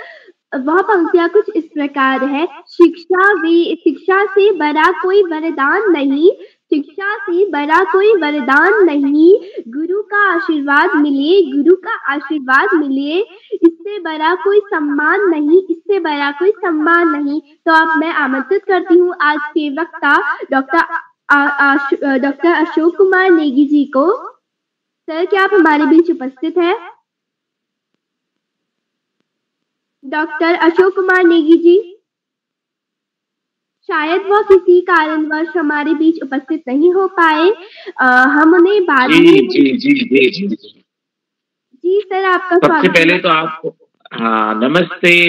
वह पंक्तियाँ कुछ इस प्रकार है। शिक्षा से बड़ा कोई वरदान नहीं, शिक्षा से बड़ा कोई वरदान नहीं, गुरु का आशीर्वाद मिले, गुरु का आशीर्वाद मिले, इससे बड़ा कोई सम्मान नहीं, इससे बड़ा कोई सम्मान नहीं। तो अब मैं आमंत्रित करती हूँ आज के वक्ता डॉक्टर अशोक कुमार नेगी जी को। सर, क्या आप हमारे बीच उपस्थित हैं? डॉक्टर अशोक कुमार नेगी जी, शायद वह किसी कारणवश हमारे बीच उपस्थित नहीं हो पाए। हम उन्हें बाद में जी सर, आपका स्वागत। सबसे पहले तो आपको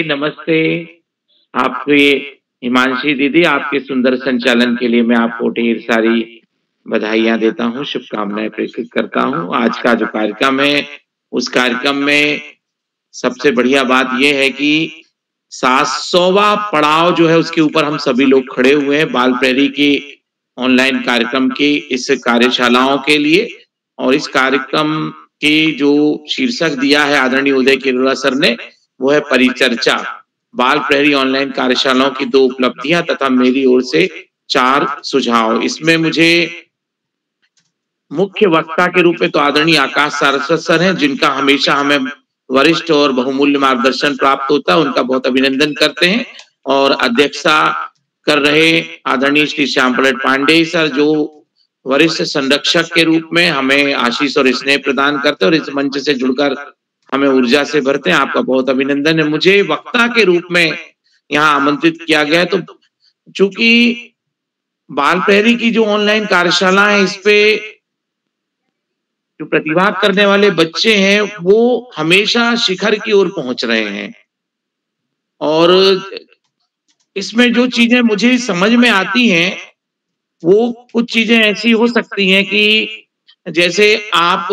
नमस्ते आपके हिमांशी दीदी, आपके सुंदर संचालन के लिए मैं आपको ढेर सारी बधाइयां देता हूं, शुभकामनाएं प्रेषित करता हूं। आज का जो कार्यक्रम है उस कार्यक्रम में सबसे बढ़िया बात यह है कि 700वां पड़ाव जो है उसके ऊपर हम सभी लोग खड़े हुए हैं बाल प्रहरी के ऑनलाइन कार्यक्रम की इस कार्यशालाओं के लिए। और इस कार्यक्रम की जो शीर्षक दिया है आदरणीय उदय किरोला सर ने, वो है परिचर्चा। बाल प्रहरी ऑनलाइन कार्यशालाओं की 2 उपलब्धियां तथा मेरी ओर से 4 सुझाव। इसमें मुझे मुख्य वक्ता के रूप में तो आदरणीय आकाश सारस्वत सर हैं, जिनका हमेशा हमें वरिष्ठ और बहुमूल्य मार्गदर्शन प्राप्त होता है, उनका बहुत अभिनंदन करते हैं। और अध्यक्षता कर रहे आदरणीय श्री श्याम पलट पांडे सर, जो वरिष्ठ संरक्षक के रूप में हमें आशीष और स्नेह प्रदान करते हैं और इस मंच से जुड़कर हमें ऊर्जा से भरते हैं, आपका बहुत अभिनंदन है। मुझे वक्ता के रूप में यहाँ आमंत्रित किया गया है, तो चूंकि बाल प्रहरी की जो ऑनलाइन कार्यशाला है, इस पे जो प्रतिभा करने वाले बच्चे हैं वो हमेशा शिखर की ओर पहुंच रहे हैं। और इसमें जो चीजें मुझे समझ में आती हैं वो कुछ चीजें ऐसी हो सकती हैं कि जैसे आप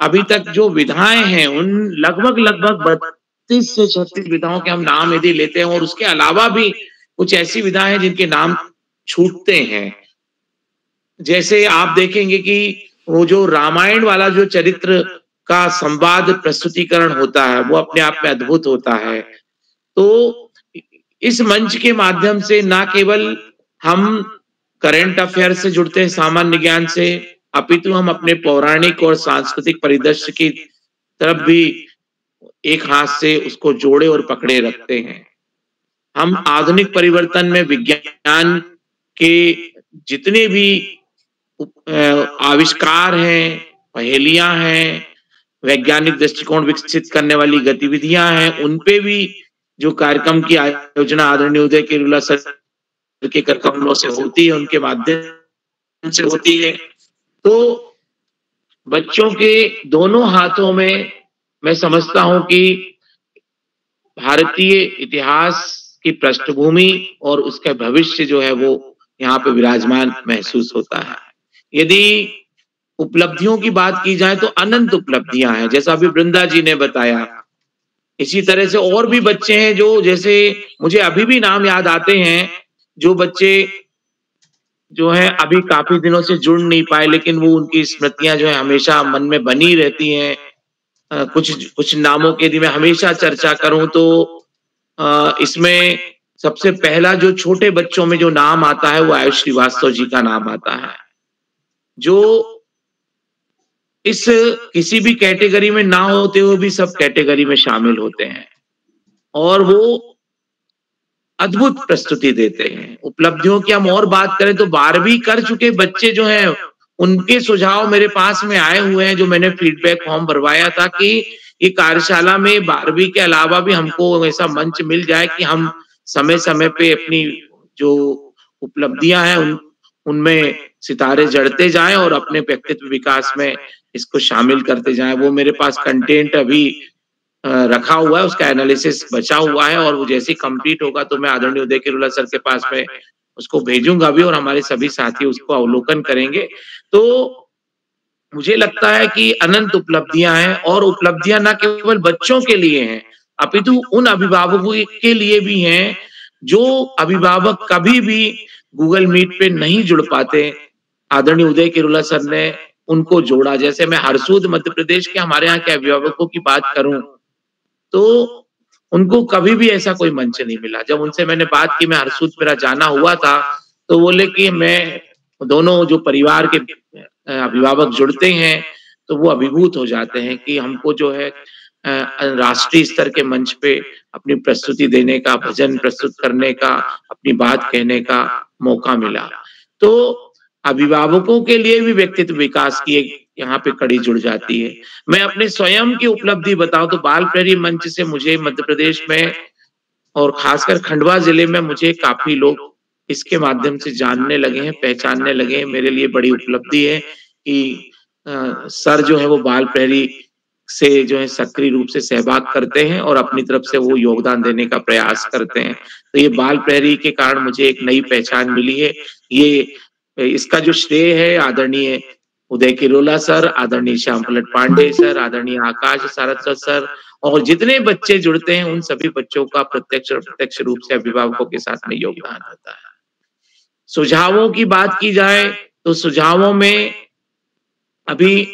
अभी तक जो विधाएं हैं उन लगभग 32 से 36 विधाओं के हम नाम यदि लेते हैं और उसके अलावा भी कुछ ऐसी विधाएं हैं जिनके नाम छूटते हैं। जैसे आप देखेंगे कि वो जो रामायण वाला जो चरित्र का संवाद प्रस्तुतिकरण होता है वो अपने आप में अद्भुत होता है। तो इस मंच के माध्यम से ना केवल हम करंट अफेयर से जुड़ते हैं सामान्य ज्ञान से, अपितु हम अपने पौराणिक और सांस्कृतिक परिदृश्य की तरफ भी एक हाथ से उसको जोड़े और पकड़े रखते हैं। हम आधुनिक परिवर्तन में विज्ञान के जितने भी आविष्कार हैं, पहेलियां हैं, वैज्ञानिक दृष्टिकोण विकसित करने वाली गतिविधियां हैं, उनपे भी जो कार्यक्रम की आयोजना आदरणीय उदय किरोला सर के कार्यक्रमों से होती है, उनके माध्यम से होती है। तो बच्चों के दोनों हाथों में मैं समझता हूं कि भारतीय इतिहास की पृष्ठभूमि और उसका भविष्य जो है वो यहाँ पे विराजमान महसूस होता है। यदि उपलब्धियों की बात की जाए तो अनंत उपलब्धियां हैं, जैसा अभी वृंदा जी ने बताया। इसी तरह से और भी बच्चे हैं जो, जैसे मुझे अभी भी नाम याद आते हैं, जो बच्चे जो है अभी काफी दिनों से जुड़ नहीं पाए, लेकिन वो उनकी स्मृतियां जो है हमेशा मन में बनी रहती हैं। कुछ नामों की यदि मैं हमेशा चर्चा करूं तो इसमें सबसे पहला जो छोटे बच्चों में जो नाम आता है वो आयुष श्रीवास्तव जी का नाम आता है, जो इस किसी भी कैटेगरी में ना होते हुए भी सब कैटेगरी में शामिल होते हैं और वो अद्भुत प्रस्तुति देते हैं। उपलब्धियों की हम और बात करें तो 12वीं कर चुके बच्चे जो हैं उनके सुझाव मेरे पास में आए हुए हैं, जो मैंने फीडबैक फॉर्म भरवाया था कि ये कार्यशाला में 12वीं के अलावा भी हमको ऐसा मंच मिल जाए कि हम समय समय पे अपनी जो उपलब्धियां हैं उनमें सितारे जड़ते जाएं और अपने व्यक्तित्व विकास में इसको शामिल करते जाएं। वो मेरे पास कंटेंट अभी रखा हुआ है, उसका एनालिसिस बचा हुआ है और वो जैसे कंप्लीट होगा तो मैं आदरणीय उदय किरोला सर के पास में उसको भेजूंगा भी और हमारे सभी साथी उसको अवलोकन करेंगे। तो मुझे लगता है कि अनंत उपलब्धियां हैं और उपलब्धियां न केवल बच्चों के लिए हैं अपितु उन अभिभावकों के लिए भी हैं जो अभिभावक कभी भी गूगल मीट पे नहीं जुड़ पाते। आदरणीय उदय किरोला सर ने उनको जोड़ा। जैसे मैं हरसूद मध्य प्रदेश के हमारे यहाँ के अभिभावकों की बात करूं तो उनको कभी भी ऐसा कोई मंच नहीं मिला। जब उनसे मैंने बात की, मैं हरसूद मेरा जाना हुआ था, तो बोले कि मैं दोनों जो परिवार के अभिभावक जुड़ते हैं तो वो अभिभूत हो जाते हैं कि हमको जो है राष्ट्रीय स्तर के मंच पे अपनी प्रस्तुति देने का, भजन प्रस्तुत करने का, अपनी बात कहने का मौका मिला। तो अभिभावकों के लिए भी व्यक्तित्व विकास की एक यहाँ पे कड़ी जुड़ जाती है। मैं अपने स्वयं की उपलब्धि बताऊं तो बाल प्रहरी मंच से मुझे मध्य प्रदेश में और खासकर खंडवा जिले में मुझे काफी लोग इसके माध्यम से जानने लगे हैं, पहचानने लगे हैं। मेरे लिए बड़ी उपलब्धि है कि सर जो है वो बाल प्रहरी से जो है सक्रिय रूप से सहभाग करते हैं और अपनी तरफ से वो योगदान देने का प्रयास करते हैं। तो ये बाल प्रहरी के कारण मुझे एक नई पहचान मिली है। ये इसका जो श्रेय है आदरणीय उदय किरोला सर, आदरणीय श्याम पलट पांडे सर, आदरणीय आकाश सारस्वत सर और जितने बच्चे जुड़ते हैं उन सभी बच्चों का प्रत्यक्ष और प्रत्यक्ष रूप से अभिभावकों के साथ में योगदान होता है। सुझावों की बात की जाए तो सुझावों में अभी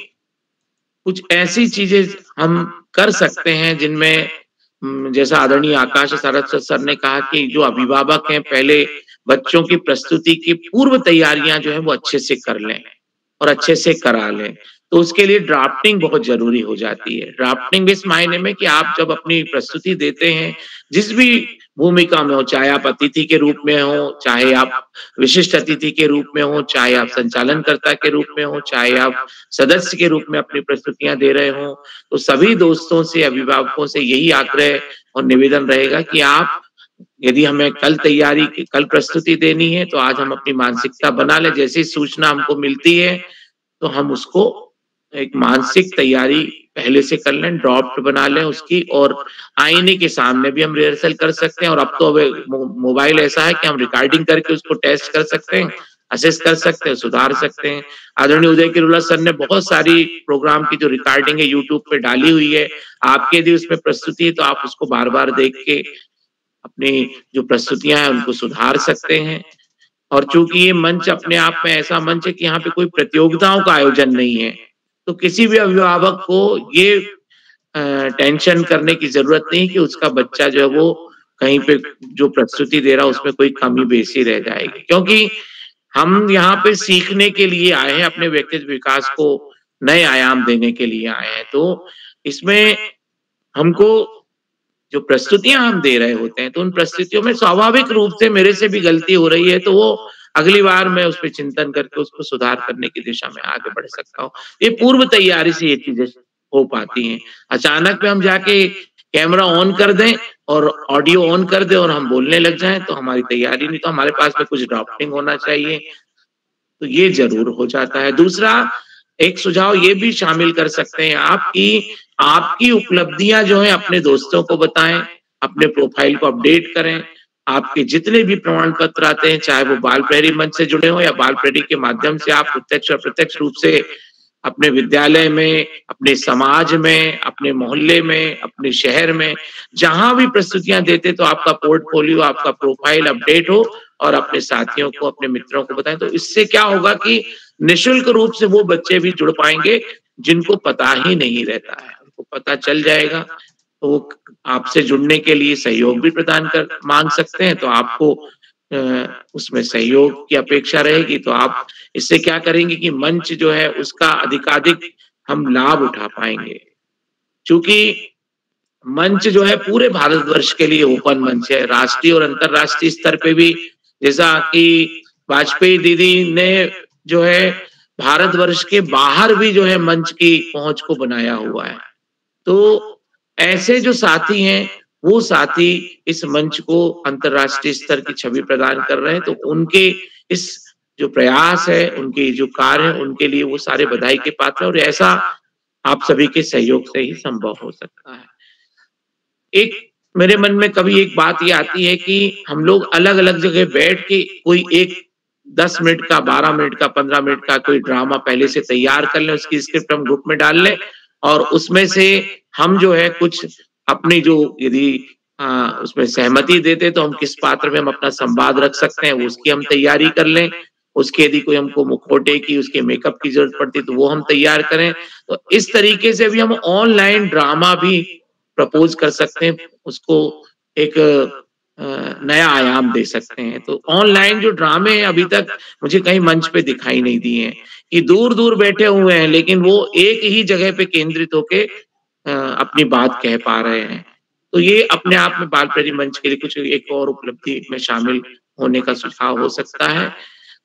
कुछ ऐसी चीजें हम कर सकते हैं जिनमें जैसा आदरणीय आकाश सारस्वत सर ने कहा कि जो अभिभावक हैं पहले बच्चों की प्रस्तुति की पूर्व तैयारियां जो है वो अच्छे से कर लें और अच्छे से करा लें। तो उसके लिए ड्राफ्टिंग बहुत जरूरी हो जाती है। ड्राफ्टिंग इस मायने में कि आप जब अपनी प्रस्तुति देते हैं जिस भी भूमिका में हो, चाहे आप अतिथि के रूप में हो, चाहे आप विशिष्ट अतिथि के रूप में हो, चाहे आप संचालनकर्ता के रूप में हो, चाहे आप सदस्य के रूप में अपनी प्रस्तुतियां दे रहे हो, तो सभी दोस्तों से, अभिभावकों से यही आग्रह और निवेदन रहेगा कि आप यदि हमें कल प्रस्तुति देनी है तो आज हम अपनी मानसिकता बना लें। जैसी सूचना हमको मिलती है तो हम उसको एक मानसिक तैयारी पहले से कर लें, ड्राफ्ट बना लें उसकी, और आईने के सामने भी हम रिहर्सल कर सकते हैं। और अब तो मोबाइल ऐसा है कि हम रिकॉर्डिंग करके उसको टेस्ट कर सकते हैं, असेस कर सकते हैं, सुधार सकते हैं। आदरणीय उदय किरोला सर ने बहुत सारी प्रोग्राम की जो रिकॉर्डिंग है यूट्यूब पे डाली हुई है। आपके यदि उसमें प्रस्तुति है तो आप उसको बार बार देख के अपनी जो प्रस्तुतियां हैं उनको सुधार सकते हैं। और चूंकि ये मंच अपने आप में ऐसा मंच है कि यहाँ पे कोई प्रतियोगिताओं का आयोजन नहीं है, तो किसी भी अभिभावक को ये टेंशन करने की जरूरत नहीं कि उसका बच्चा जो है वो कहीं पे जो प्रस्तुति दे रहा है उसमें कोई कमी बेसी रह जाएगी। क्योंकि हम यहाँ पे सीखने के लिए आए हैं, अपने व्यक्तित्व विकास को नए आयाम देने के लिए आए हैं। तो इसमें हमको जो प्रस्तुतियां हम दे रहे होते हैं तो उन प्रस्तुतियों में स्वाभाविक रूप से मेरे से भी गलती हो रही है, तो वो अगली बार मैं उस पर चिंतन करके उसको सुधार करने की दिशा में आगे बढ़ सकता हूँ। ये पूर्व तैयारी से ये चीजें हो पाती हैं। अचानक में हम जाके कैमरा ऑन कर दें और ऑडियो ऑन कर दें और हम बोलने लग जाएं तो हमारी तैयारी नहीं, तो हमारे पास में कुछ ड्राफ्टिंग होना चाहिए, तो ये जरूर हो जाता है। दूसरा एक सुझाव ये भी शामिल कर सकते हैं आपकी उपलब्धियां जो है अपने दोस्तों को बताएं, अपने प्रोफाइल को अपडेट करें। आपके जितने भी प्रमाण पत्र आते हैं, चाहे वो बाल प्रहरी मंच से जुड़े हो या बाल प्रहरी के माध्यम से आप प्रत्यक्ष और प्रत्यक्ष रूप से अपने विद्यालय में, अपने समाज में, अपने मोहल्ले में, अपने शहर में जहां भी प्रस्तुतियां देते तो आपका पोर्टफोलियो, आपका प्रोफाइल अपडेट हो और अपने साथियों को, अपने मित्रों को बताएं। तो इससे क्या होगा कि निःशुल्क रूप से वो बच्चे भी जुड़ पाएंगे जिनको पता ही नहीं रहता है, उनको पता चल जाएगा, तो वो आपसे जुड़ने के लिए सहयोग भी मांग सकते हैं। तो आपको उसमें सहयोग की अपेक्षा रहेगी, तो आप इससे क्या करेंगे कि मंच जो है उसका अधिकाधिक हम लाभ उठा पाएंगे। चूंकि मंच जो है पूरे भारतवर्ष के लिए ओपन मंच है, राष्ट्रीय और अंतरराष्ट्रीय स्तर पे भी, जैसा कि वाजपेयी दीदी ने जो है भारतवर्ष के बाहर भी जो है मंच की पहुंच को बनाया हुआ है। तो ऐसे जो साथी हैं वो साथी इस मंच को अंतरराष्ट्रीय स्तर की छवि प्रदान कर रहे हैं, तो उनके इस जो प्रयास है, उनके जो कार्य है, उनके लिए वो सारे बधाई के पात्र हैं और ऐसा आप सभी के सहयोग से ही संभव हो सकता है। एक मेरे मन में कभी एक बात ये आती है कि हम लोग अलग अलग जगह बैठ के कोई एक 10 मिनट का, 12 मिनट का, 15 मिनट का कोई ड्रामा पहले से तैयार कर लें, उसकी स्क्रिप्ट हम ग्रुप में डाल लें और उसमें से हम जो है कुछ अपनी जो यदि उसमें सहमति देते तो हम किस पात्र में हम अपना संवाद रख सकते हैं, उसकी हम तैयारी कर लें। उसके यदि कोई हमको मुखौटे की, उसके मेकअप की जरूरत पड़ती तो वो हम तैयार करें। तो इस तरीके से भी हम ऑनलाइन ड्रामा भी प्रपोज कर सकते हैं, उसको एक नया आयाम दे सकते हैं। तो ऑनलाइन जो ड्रामे हैं अभी तक मुझे कहीं मंच पे दिखाई नहीं दिए हैं कि दूर दूर बैठे हुए हैं लेकिन वो एक ही जगह पे केंद्रित होके अपनी बात कह पा रहे हैं। तो ये अपने आप में बाल प्रहरी मंच के लिए कुछ एक और उपलब्धि में शामिल होने का सुझाव हो सकता है।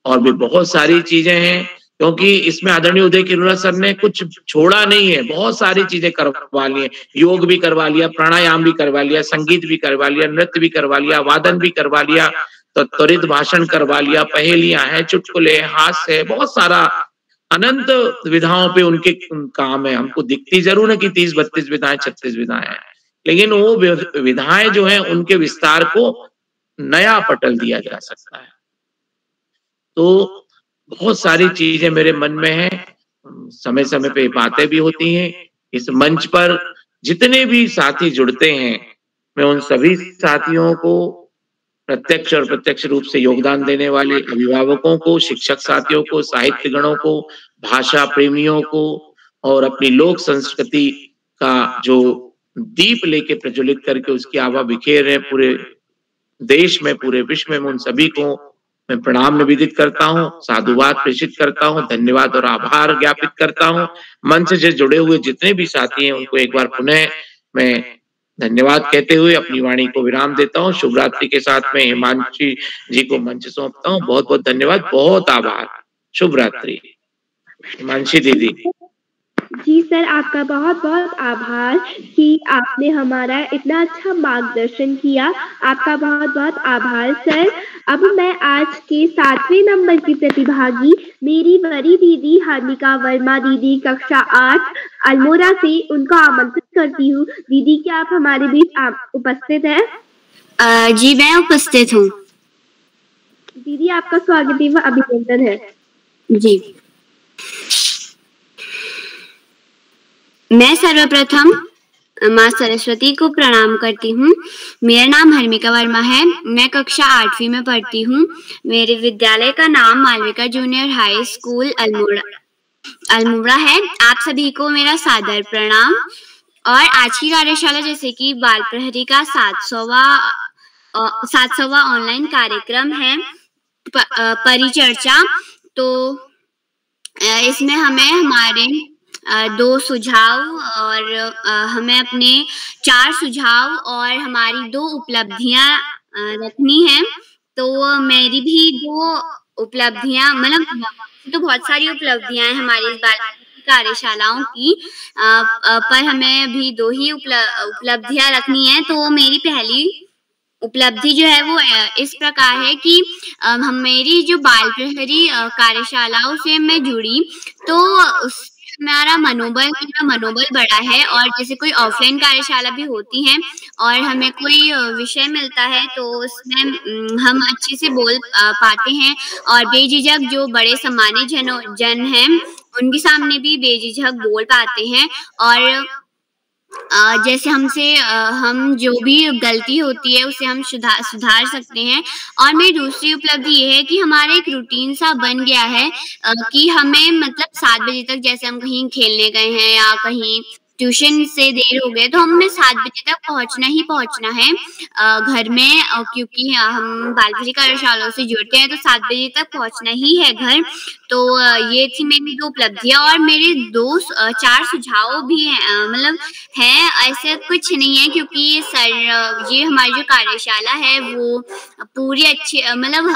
और भी बहुत सारी चीजें हैं क्योंकि इसमें आदरणीय उदय किरोला सर ने कुछ छोड़ा नहीं है, बहुत सारी चीजें करवा ली है। योग भी करवा लिया, प्राणायाम भी करवा लिया, संगीत भी करवा लिया, नृत्य भी करवा लिया, वादन भी करवा लिया, तो त्वरित भाषण करवा लिया, पहेलियां हैं, चुटकुले, हास्य है, बहुत सारा अनंत विधाओं पे उनके काम है। हमको दिखती जरूर है कि 30-32 विधाएं, 36 विधाएं हैं, लेकिन वो विधाएं जो है उनके विस्तार को नया पटल दिया जा सकता है। तो बहुत सारी चीजें मेरे मन में हैं, समय समय पे बातें भी होती हैं। इस मंच पर जितने भी साथी जुड़ते हैं, मैं उन सभी साथियों को, प्रत्यक्ष और प्रत्यक्ष रूप से योगदान देने वाले अभिभावकों को, शिक्षक साथियों को, साहित्य गणों को, भाषा प्रेमियों को और अपनी लोक संस्कृति का जो दीप लेके प्रज्वलित करके उसकी आभा बिखेर रहे पूरे देश में, पूरे विश्व में, उन सभी को मैं प्रणाम निवेदित करता हूँ, साधुवाद प्रेषित करता हूँ, धन्यवाद और आभार ज्ञापित करता हूँ। मंच से जुड़े हुए जितने भी साथी हैं उनको एक बार पुनः मैं धन्यवाद कहते हुए अपनी वाणी को विराम देता हूँ। शुभ रात्रि के साथ में हिमांशी जी को मंच सौंपता हूँ। बहुत बहुत धन्यवाद, बहुत आभार, शुभ रात्रि। हिमांशी दीदी। जी सर, आपका बहुत बहुत आभार कि आपने हमारा इतना अच्छा मार्गदर्शन किया। आपका बहुत बहुत आभार सर। अब मैं आज के 7वें नंबर की प्रतिभागी मेरी बड़ी दीदी हार्निका वर्मा दीदी, कक्षा 8 अल्मोड़ा से, उनको आमंत्रित करती हूँ। दीदी, क्या आप हमारे बीच उपस्थित हैं? जी मैं उपस्थित हूँ। दीदी, आपका स्वागत एवं अभिनंदन है। जी, मैं सर्वप्रथम माँ सरस्वती को प्रणाम करती हूँ। मेरा नाम हार्निका वर्मा है, मैं कक्षा 8वीं में पढ़ती हूँ। मेरे विद्यालय का नाम Malvika junior high school Almora है। आप सभी को मेरा सादर प्रणाम। और आज की कार्यशाला जैसे कि बाल प्रहरी का 700वां ऑनलाइन कार्यक्रम है परिचर्चा, तो इसमें हमें हमारे 2 सुझाव और हमें अपने 4 सुझाव और हमारी 2 उपलब्धियां रखनी है। तो मेरी भी 2 उपलब्धियां, मतलब तो बहुत सारी उपलब्धियां हैं हमारी इस बार कार्यशालाओं की, पर हमें अभी 2 ही उपलब्धियां रखनी है। तो मेरी पहली उपलब्धि जो है वो इस प्रकार है कि मेरी जो बाल प्रहरी कार्यशालाओं से मैं जुड़ी, तो उस मेरा मनोबल बढ़ा है। और जैसे कोई ऑफलाइन कार्यशाला भी होती है और हमें कोई विषय मिलता है तो उसमें हम अच्छे से बोल पाते हैं और बेझिझक जो बड़े सामान्य जन हैं उनके सामने भी बेझिझक बोल पाते हैं। और जैसे हम जो भी गलती होती है उसे हम सुधार सकते हैं। और मेरी दूसरी उपलब्धि ये है कि हमारा एक रूटीन सा बन गया है कि हमें मतलब 7 बजे तक, जैसे हम कहीं खेलने गए हैं या कहीं ट्यूशन से देर हो गए, तो हमने 7 बजे तक पहुंचना है घर में, क्योंकि हम बाल प्रहरी कार्यशालाओं से जुड़ते हैं तो 7 बजे तक पहुंचना ही है घर। तो ये थी मेरी 2 उपलब्धियां। और मेरे 4 सुझाव भी हैं, मतलब है, ऐसे कुछ नहीं है, क्योंकि सर ये हमारी जो कार्यशाला है वो पूरी अच्छी, मतलब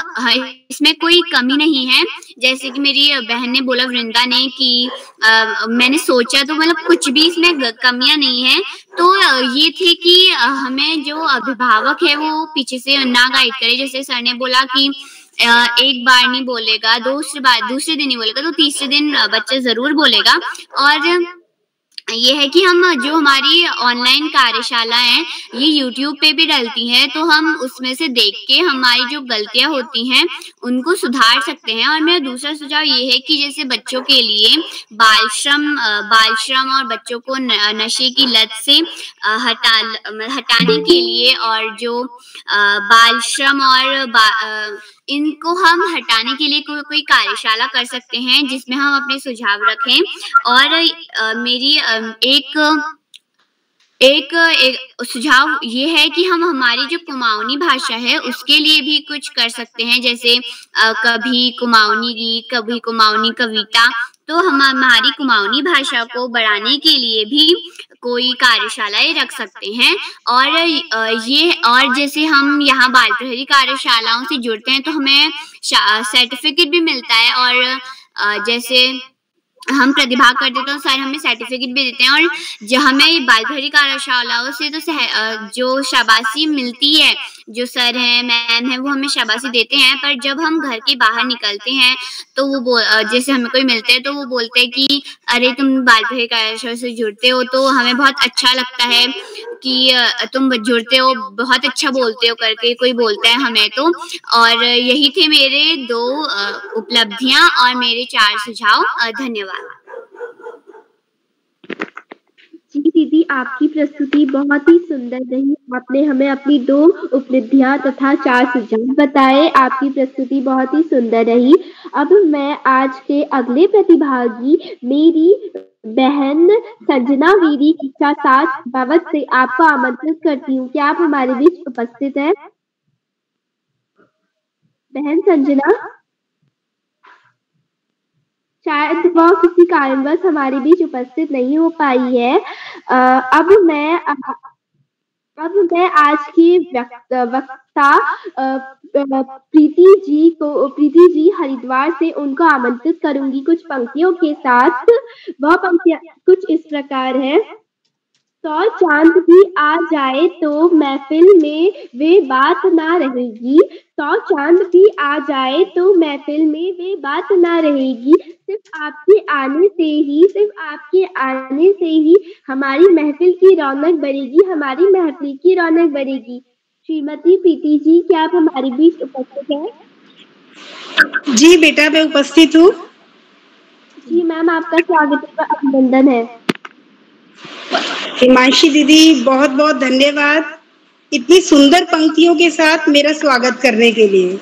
इसमें कोई कमी नहीं है। जैसे कि मेरी बहन ने बोला, वृंदा ने, कि मैंने सोचा तो मतलब कुछ भी इसमें कमियां नहीं है। तो ये थे कि हमें जो अभिभावक है वो पीछे से ना गाइड करे। जैसे सर ने बोला कि एक बार नहीं बोलेगा, दूसरे दिन नहीं बोलेगा तो तीसरे दिन बच्चा जरूर बोलेगा। और ये है कि हम जो हमारी ऑनलाइन कार्यशाला है ये YouTube पे भी डलती है, तो हम उसमें से देख के हमारी जो गलतियां होती हैं उनको सुधार सकते हैं। और मेरा दूसरा सुझाव ये है कि जैसे बच्चों के लिए बाल श्रम और बच्चों को नशे की लत से हटाने के लिए, और जो बाल श्रम और इनको हम हटाने के लिए कोई कार्यशाला कर सकते हैं जिसमें हम अपने सुझाव रखें। और मेरी एक सुझाव ये है कि हम हमारी जो कुमाऊनी भाषा है उसके लिए भी कुछ कर सकते हैं, जैसे कभी कुमाऊनी गीत, कभी कुमाऊनी कविता। तो हम हमारी कुमाऊनी भाषा को बढ़ाने के लिए भी कोई कार्यशालाएं रख सकते हैं। और जैसे हम यहाँ बाल प्रहरी कार्यशालाओं से जुड़ते हैं तो हमें सर्टिफिकेट भी मिलता है, और जैसे हम प्रतिभाग करते तो सर हमें सर्टिफिकेट भी देते हैं। और जो हमें बाल प्रहरी कार्यशालाओं से तो जो शाबाशी मिलती है, जो सर हैं मैम हैं वो हमें शाबाशी देते हैं, पर जब हम घर के बाहर निकलते हैं तो वो जैसे हमें कोई मिलते हैं तो वो बोलते हैं कि अरे तुम बाल प्रहरी कार्यशाला से जुड़ते हो, तो हमें बहुत अच्छा लगता है कि तुम जुड़ते हो, बहुत अच्छा बोलते हो करके कोई बोलता है हमें तो। और यही थे मेरे 2 उपलब्धियां और मेरे 4 सुझाव। धन्यवाद। जी दीदी, आपकी प्रस्तुति बहुत ही सुंदर रही। आपने हमें अपनी 2 उपलब्धियां तथा 4 सुझाव बताए। आपकी प्रस्तुति बहुत ही सुंदर रही। अब मैं आज के अगले प्रतिभागी मेरी बहन संजना वीरी कक्षा 7 बाबत से आपको आमंत्रित करती हूँ। क्या आप हमारे बीच उपस्थित हैं? बहन संजना, शायद वह किसी कारणवश हमारे बीच उपस्थित नहीं हो पाई है। अब मैं आज की वक्ता प्रीति जी हरिद्वार से उनको आमंत्रित करूंगी कुछ पंक्तियों के साथ। वह पंक्तियां कुछ इस प्रकार है। तो चांद भी आ जाए तो महफिल में वे बात ना रहेगी, तो चांद भी आ जाए तो महफिल में वे बात ना रहेगी। सिर्फ आपके आने से ही हमारी महफिल की रौनक बढ़ेगी, हमारी महफिल की रौनक बढ़ेगी। श्रीमती प्रीति जी, क्या आप हमारे बीच उपस्थित हैं? जी बेटा, मैं उपस्थित हूँ। जी मैम, आपका स्वागत है, अभिनंदन है। हिमांशी दीदी, बहुत बहुत धन्यवाद इतनी सुंदर पंक्तियों के साथ मेरा स्वागत करने के लिए।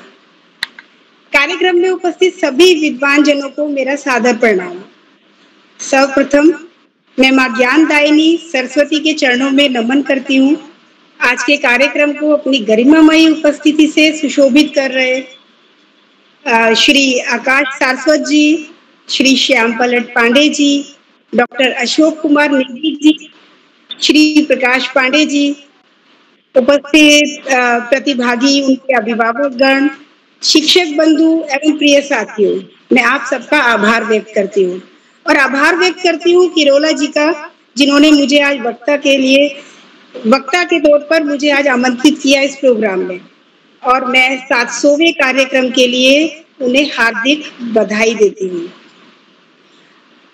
कार्यक्रम में उपस्थित सभी विद्वान जनों को मेरा सादर प्रणाम। सर्वप्रथम मैं मां ज्ञानदायिनी सरस्वती के चरणों में नमन करती हूँ। आज के कार्यक्रम को अपनी गरिमामयी उपस्थिति से सुशोभित कर रहे श्री आकाश सारस्वत जी, श्री श्याम पलट पांडे जी, डॉक्टर अशोक कुमार नेगी जी, श्री प्रकाश पांडे जी, उपस्थित प्रतिभागी, उनके अभिभावकगण, शिक्षक बंधु एवं प्रिय साथियों, मैं आप सबका आभार व्यक्त करती हूँ। और आभार व्यक्त करती हूँ किरोला जी का, जिन्होंने मुझे आज वक्ता के तौर पर मुझे आज आमंत्रित किया इस प्रोग्राम में। और मैं 700वें कार्यक्रम के लिए उन्हें हार्दिक बधाई देती हूँ।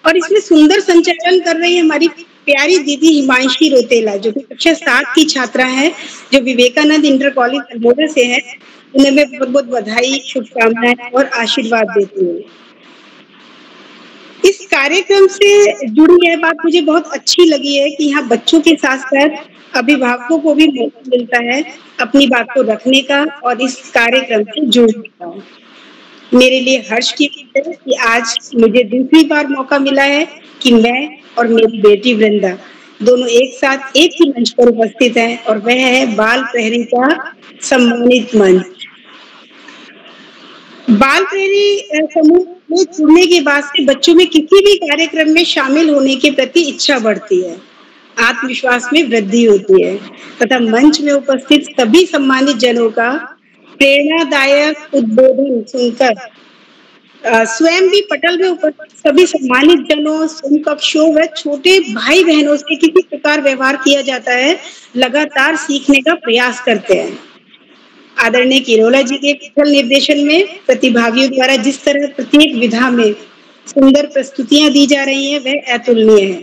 और इसमें सुंदर संचालन कर रही हमारी प्यारी दीदी हिमांशी रोतेला, जो कि कक्षा 7 की छात्रा है, जो विवेकानंद इंटर कॉलेज अल्मोड़ा से है। उन्हें मैं बहुत बहुत बधाई, शुभकामनाएं और आशीर्वाद देती हूँ। इस कार्यक्रम से जुड़ी यह बात मुझे बहुत अच्छी लगी है कि यहाँ बच्चों के साथ साथ अभिभावकों को भी मौका मिलता है अपनी बात को रखने का और इस कार्यक्रम से जुड़ने का। मेरे लिए हर्ष की बात है कि आज मुझे दूसरी बार मौका मिला है कि मैं और मेरी बेटी वृंदा दोनों एक साथ एक ही मंच पर उपस्थित हैं, और वह है बाल प्रहरी का सम्मानित मंच। बाल प्रहरी समूह में जुड़ने के बाद से बच्चों में किसी भी कार्यक्रम में शामिल होने के प्रति इच्छा बढ़ती है, आत्मविश्वास में वृद्धि होती है तथा मंच में उपस्थित सभी सम्मानित जनों का प्रेरणादायक उद्बोधन सुनकर स्वयं भी पटल में उपस्थित सभी सम्मानित जनों, समकक्षों व छोटे भाई बहनों से किसी प्रकार व्यवहार किया जाता है, लगातार सीखने का प्रयास करते हैं। आदरणीय किरोला जी के कुशल निर्देशन में प्रतिभागियों द्वारा जिस तरह प्रत्येक विधा में सुंदर प्रस्तुतियां दी जा रही हैं वह अतुलनीय है।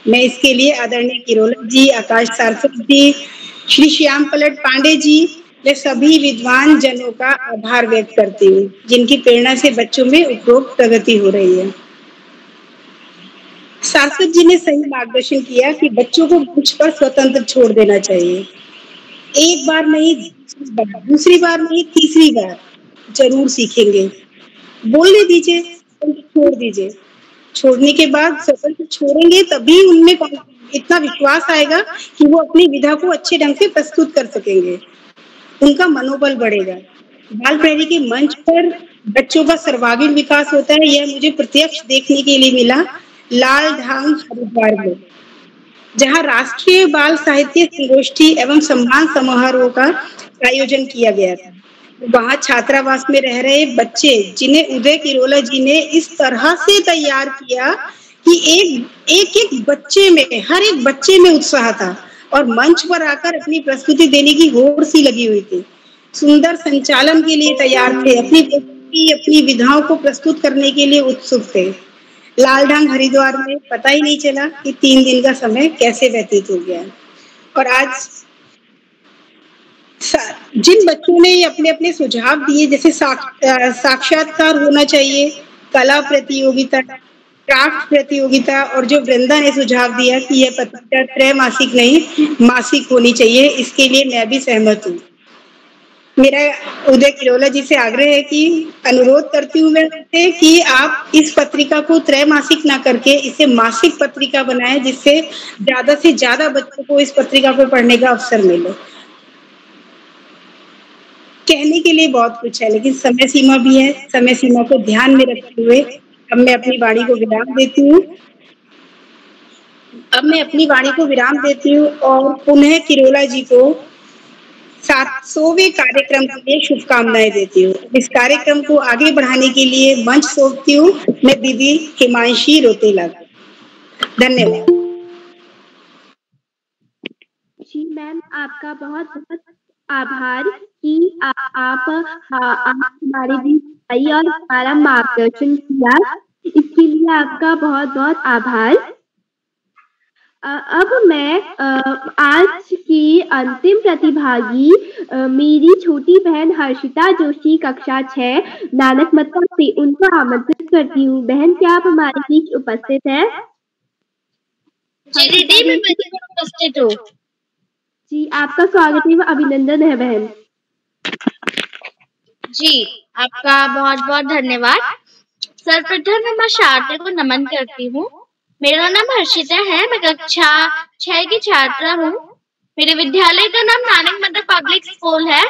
मैं इसके लिए आदरणीय किरोला जी, आकाश सारस्वत जी, श्री श्याम पलट पांडे जी व सभी विद्वान जनों का आभार व्यक्त करती हूँ, जिनकी प्रेरणा से बच्चों में उपरोक्त प्रगति हो रही है। सारस्वत जी ने सही मार्गदर्शन किया कि बच्चों को मंच पर स्वतंत्र छोड़ देना चाहिए। एक बार नहीं, दूसरी बार नहीं, तीसरी बार जरूर सीखेंगे। बोलने दीजिए, छोड़ दीजिए। छोड़ने के बाद स्वतंत्र छोड़ेंगे तभी उनमें इतना विश्वास आएगा कि वो अपनी विधा को अच्छे ढंग से प्रस्तुत कर सकेंगे, उनका मनोबल बढ़ेगा। बाल प्रहरी के मंच पर बच्चों का सर्वांगीण विकास होता है, यह मुझे प्रत्यक्ष देखने के लिए मिला लाल ढांग हरिद्वार में, जहां राष्ट्रीय बाल साहित्य संगोष्ठी एवं सम्मान समारोह का आयोजन किया गया था। वहां छात्रावास में रह रहे बच्चे, जिन्हें उदय किरोला जी ने इस तरह से तैयार किया कि एक बच्चे में, हर एक बच्चे में उत्साह था और मंच पर आकर अपनी प्रस्तुति देने की होड़ सी लगी हुई थी। सुंदर संचालन के लिए तैयार थे, अपनी विधाओं को प्रस्तुत करने के लिए उत्सुक थे। लाल ढांग हरिद्वार में पता ही नहीं चला कि 3 दिन का समय कैसे व्यतीत हो गया। और आज जिन बच्चों ने अपने अपने सुझाव दिए, जैसे साक्षात्कार होना चाहिए, कला प्रतियोगिता, क्राफ्ट प्रतियोगिता, और जो वृंदा ने सुझाव दिया कि यह पत्रिका त्रैमासिक नहीं मासिक होनी चाहिए, इसके लिए मैं भी सहमत हूँ। मेरा उदय किरोला जी से आग्रह है कि अनुरोध करती हूँ मैं कि आप इस पत्रिका को त्रैमासिक ना करके इसे मासिक पत्रिका बनाएं, जिससे ज्यादा से ज्यादा बच्चों को इस पत्रिका को पढ़ने का अवसर मिले। कहने के लिए बहुत कुछ है, लेकिन समय सीमा भी है। समय सीमा को ध्यान में रखते हुए अब मैं अपनी वाणी को विराम देती हूँ और पुनः किरोला जी को 700वें कार्यक्रम के लिए शुभकामनाएं देती हूँ। इस कार्यक्रम को आगे बढ़ाने के लिए मंच सौंपती हूँ मैं दीदी हिमांशी रोतेला को। धन्यवाद। जी मैम, आपका बहुत बहुत आभार कि आप हमारे बीच आई और हमारा मार्गदर्शन किया, इसके लिए आपका बहुत बहुत आभार। अब मैं आज की अंतिम प्रतिभागी मेरी छोटी बहन हर्षिता जोशी, कक्षा 6 नानक मत्ता से, उनको आमंत्रित करती हूँ। बहन, क्या आप हमारे बीच उपस्थित हैं? जी दीदी, मैं उपस्थित हूँ। जी, आपका स्वागत है व अभिनंदन है बहन। जी, आपका बहुत बहुत धन्यवाद। सर्वप्रथम मैं मां शारदा को नमन करती हूँ। मेरा नाम हर्षिता है, मैं कक्षा 6 की छात्रा हूँ। मेरे विद्यालय का नाम नानक मत्ता पब्लिक स्कूल है।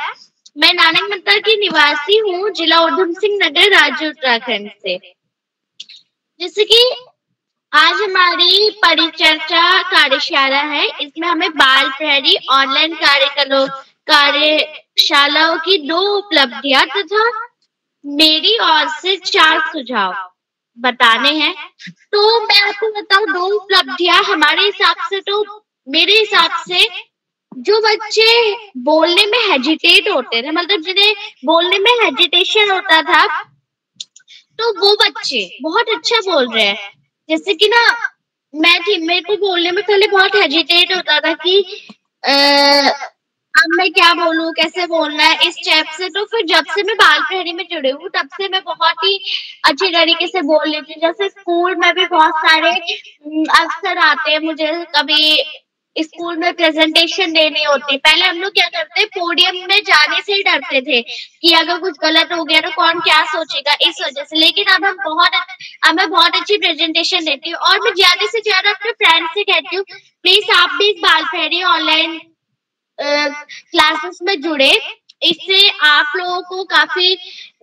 मैं नानक मत्ता की निवासी हूँ, जिला उधम सिंह नगर, राज्य उत्तराखंड से। जैसे कि आज हमारी परिचर्चा कार्यशाला है, इसमें हमें बाल प्रहरी ऑनलाइन कार्यशालाओं की 2 उपलब्धियां तथा मेरी ओर से 4 सुझाव बताने हैं। तो मैं आपको बताऊं, 2 उपलब्धियां हमारे हिसाब से, तो मेरे हिसाब से जो बच्चे बोलने में हेजिटेट होते थे, मतलब जिन्हें बोलने में हेजिटेशन होता था, तो वो बच्चे बहुत अच्छा बोल रहे हैं। जैसे कि ना, मेरे को बोलने में पहले बहुत हेजिटेट होता था कि अब मैं क्या बोलूं, कैसे बोलना है, इस टाइप से। तो फिर जब से मैं बाल प्रहरी में जुड़ी हूँ, तब से मैं बहुत ही अच्छी तरीके से बोल लेती हूँ। जैसे स्कूल में भी बहुत सारे अवसर आते हैं, मुझे कभी स्कूल में प्रेजेंटेशन देनी होती। पहले हम लोग क्या करते, पोडियम में जाने से ही डरते थे कि अगर कुछ गलत हो गया तो कौन क्या सोचेगा, इस वजह से। लेकिन अब मैं बहुत अच्छी प्रेजेंटेशन देती हूँ और मैं ज्यादा से ज्यादा अपने फ्रेंड्स से कहती हूँ, प्लीज आप भी इस बाल प्रहरी ऑनलाइन क्लासेस में जुड़े। इससे आप लोगों को काफी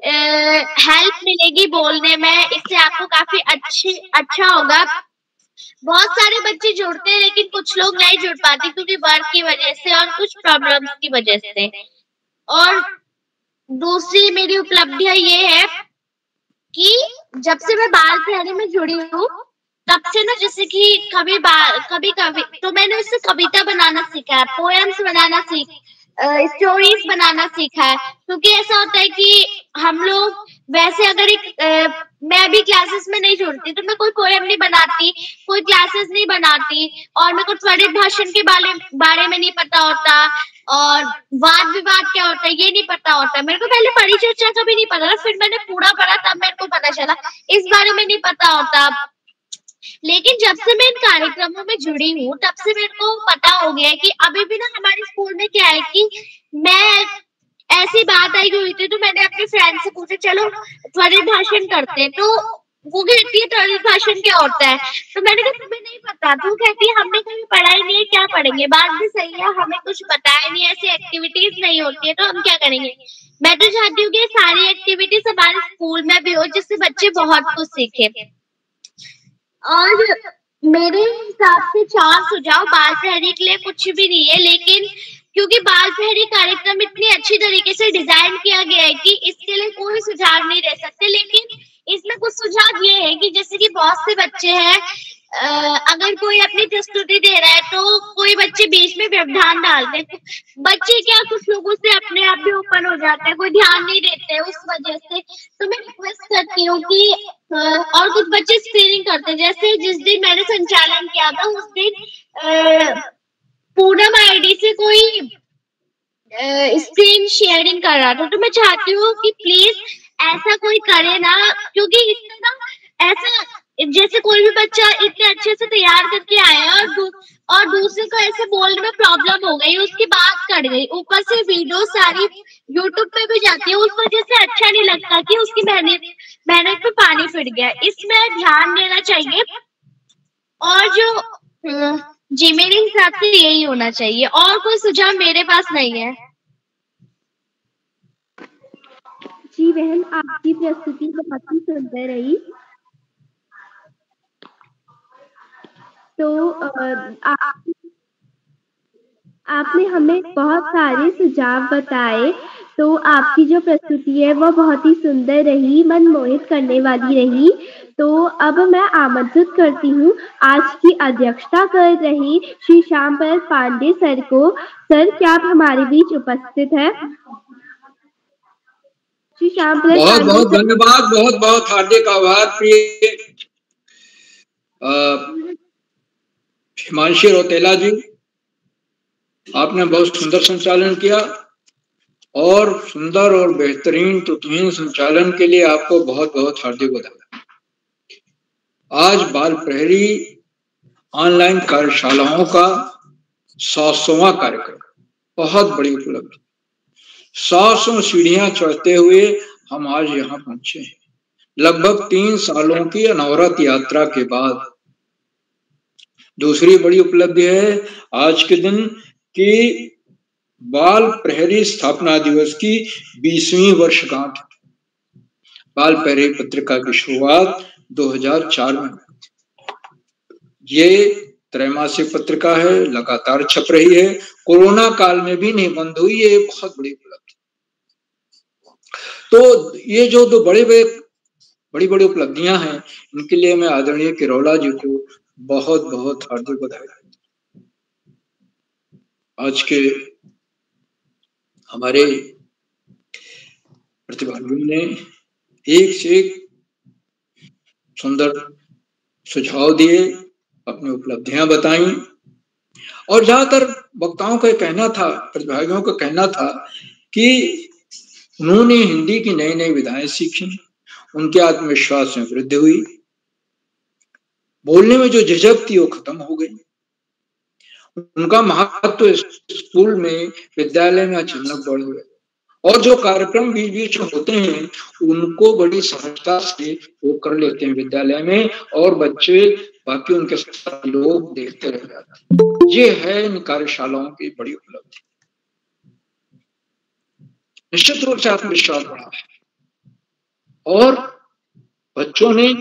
हेल्प मिलेगी बोलने में, इससे आपको काफी अच्छा होगा। बहुत सारे बच्चे जुड़ते हैं, लेकिन कुछ लोग नहीं जुड़ पाते क्योंकि वर्क की वजह से और कुछ प्रॉब्लम्स की वजह से। और दूसरी मेरी उपलब्धियां ये है कि जब से मैं बाल प्रहरी में जुड़ी हूँ, तब से ना, जैसे कि कभी तो मैंने उससे कविता बनाना सीखा है, पोएम्स बनाना स्टोरीज बनाना सीखा है। क्योंकि ऐसा होता है कि हम लोग वैसे अगर मैं अभी क्लासेस में नहीं जुड़ती तो मैं कोई पोएम नहीं बनाती, कोई क्लासेस नहीं बनाती, और मेरे को त्वरित भाषण के बारे में नहीं पता होता, और वाद विवाद क्या होता है ये नहीं पता होता। मेरे को पहले परिचर्चा का भी नहीं पता था, फिर मैंने पूरा पढ़ा तब मेरे को पता चला इस बारे में नहीं पता होता। लेकिन जब से मैं इन कार्यक्रमों में जुड़ी हूँ तब से मेरे को पता हो गया है कि अभी भी ना हमारे स्कूल में क्या है कि मैं ऐसी बात आई हुई थी तो मैंने अपने फ्रेंड से पूछा चलो त्वरित भाषण करते हैं, तो वो कहती है त्वरित भाषण क्या होता है, तो मैंने कहा तुम्हें नहीं पता, तो कहती है हमने कभी पढ़ा ही नहीं है, क्या पढ़ेंगे। बात भी सही है, हमें कुछ पता ही नहीं, ऐसी एक्टिविटीज नहीं होती है तो हम क्या करेंगे। मैं तो चाहती हूँ कि सारी एक्टिविटीज हमारे स्कूल में भी हो जिससे बच्चे बहुत कुछ सीखे। और मेरे हिसाब से 4 सुझाव बाल प्रहरी के लिए कुछ भी नहीं है, लेकिन क्योंकि बाल प्रहरी कार्यक्रम इतनी अच्छी तरीके से डिजाइन किया गया है कि इसके लिए कोई सुझाव नहीं दे सकते। लेकिन इसमें कुछ सुझाव ये है कि जैसे कि बहुत से बच्चे हैं, अगर कोई अपनी प्रस्तुति दे रहा है तो कोई बच्चे बीच में व्यवधान डालते हैं। बच्चे क्या कुछ लोगों से अपने आप भी ओपन हो जाते हैं, कोई ध्यान नहीं देते हैं उस वजह से। तो मैं रिक्वेस्ट करती हूँ कि और कुछ बच्चे स्क्रीनिंग करते हैं, जैसे जिस दिन मैंने संचालन किया था उस दिन पूनम आईडी से कोई स्क्रीन शेयरिंग कर रहा था, तो मैं चाहती हूँ कि प्लीज ऐसा कोई करे ना, क्योंकि इसमें ना ऐसा जैसे कोई भी बच्चा इतने अच्छे से तैयार करके आया और दूसरे को ऐसे बोलने में प्रॉब्लम हो गई, उसकी बात कट गई, ऊपर से वीडियो सारी यूट्यूब पे भी जाती है, उस वजह से अच्छा नहीं लगता कि उसकी मेहनत पे पानी फिर गया। इसमें ध्यान देना चाहिए, और जो जी मेरे हिसाब से यही होना चाहिए, और कोई सुझाव मेरे पास नहीं है। जी बहन, आपकी प्रस्तुति बहुत ही सुंदर रही। तो आपने हमें बहुत सारे सुझाव बताए, तो आपकी जो प्रस्तुति है वो बहुत ही सुंदर रही, मन मोहित करने वाली रही। तो अब मैं आमंत्रित करती हूँ आज की अध्यक्षता कर रही श्री श्यामप्रसाद पांडे सर को। सर, क्या आप हमारे बीच उपस्थित हैं? श्री श्यामप्रसाद, बहुत बहुत धन्यवाद, बहुत बहुत हार्दिक आभार प्रिय हिमांशी रौतेला जी, आपने बहुत सुंदर संचालन किया, और सुंदर और बेहतरीन तुतहीन संचालन के लिए आपको बहुत बहुत हार्दिक बधाई। आज बाल प्रहरी ऑनलाइन कार्यशालाओं का 100वां कार्यक्रम, बहुत बड़ी उपलब्धि। 100 सीढ़ियां चढ़ते हुए हम आज यहाँ पहुंचे हैं, लगभग 3 सालों की अनवरत यात्रा के बाद। दूसरी बड़ी उपलब्धि है आज के दिन कि बाल प्रहरी स्थापना दिवस की 20वीं वर्षगांठ। बाल प्रहरी पत्रिका की शुरुआत 2004 में। ये त्रैमासिक पत्रिका है, लगातार छप रही है, कोरोना काल में भी नहीं बंद हुई, ये बहुत बड़ी उपलब्धि। तो ये जो दो बड़ी बड़ी उपलब्धियां हैं, इनके लिए मैं आदरणीय किरोला जी को बहुत बहुत हार्दिक बधाई। आज के हमारे प्रतिभागियों ने एक से एक सुंदर सुझाव दिए, अपनी उपलब्धियां बताई, और ज्यादातर वक्ताओं का कहना था, प्रतिभागियों का कहना था कि उन्होंने हिंदी की नई नई विधाएं सीखी, उनके आत्मविश्वास में वृद्धि हुई, बोलने में जो झिझक थी वो खत्म हो गई, उनका महत्व स्कूल में विद्यालय में अचानक बढ़ गया, और जो कार्यक्रम बीच बीच में होते हैं उनको बड़ी सहजता से वो कर लेते हैं विद्यालय में, और बच्चे बाकी उनके साथ लोग देखते रह जाते। ये है इन कार्यशालाओं की बड़ी उपलब्धि। निश्चित रूप से आत्मविश्वास बढ़ा है, और बच्चों ने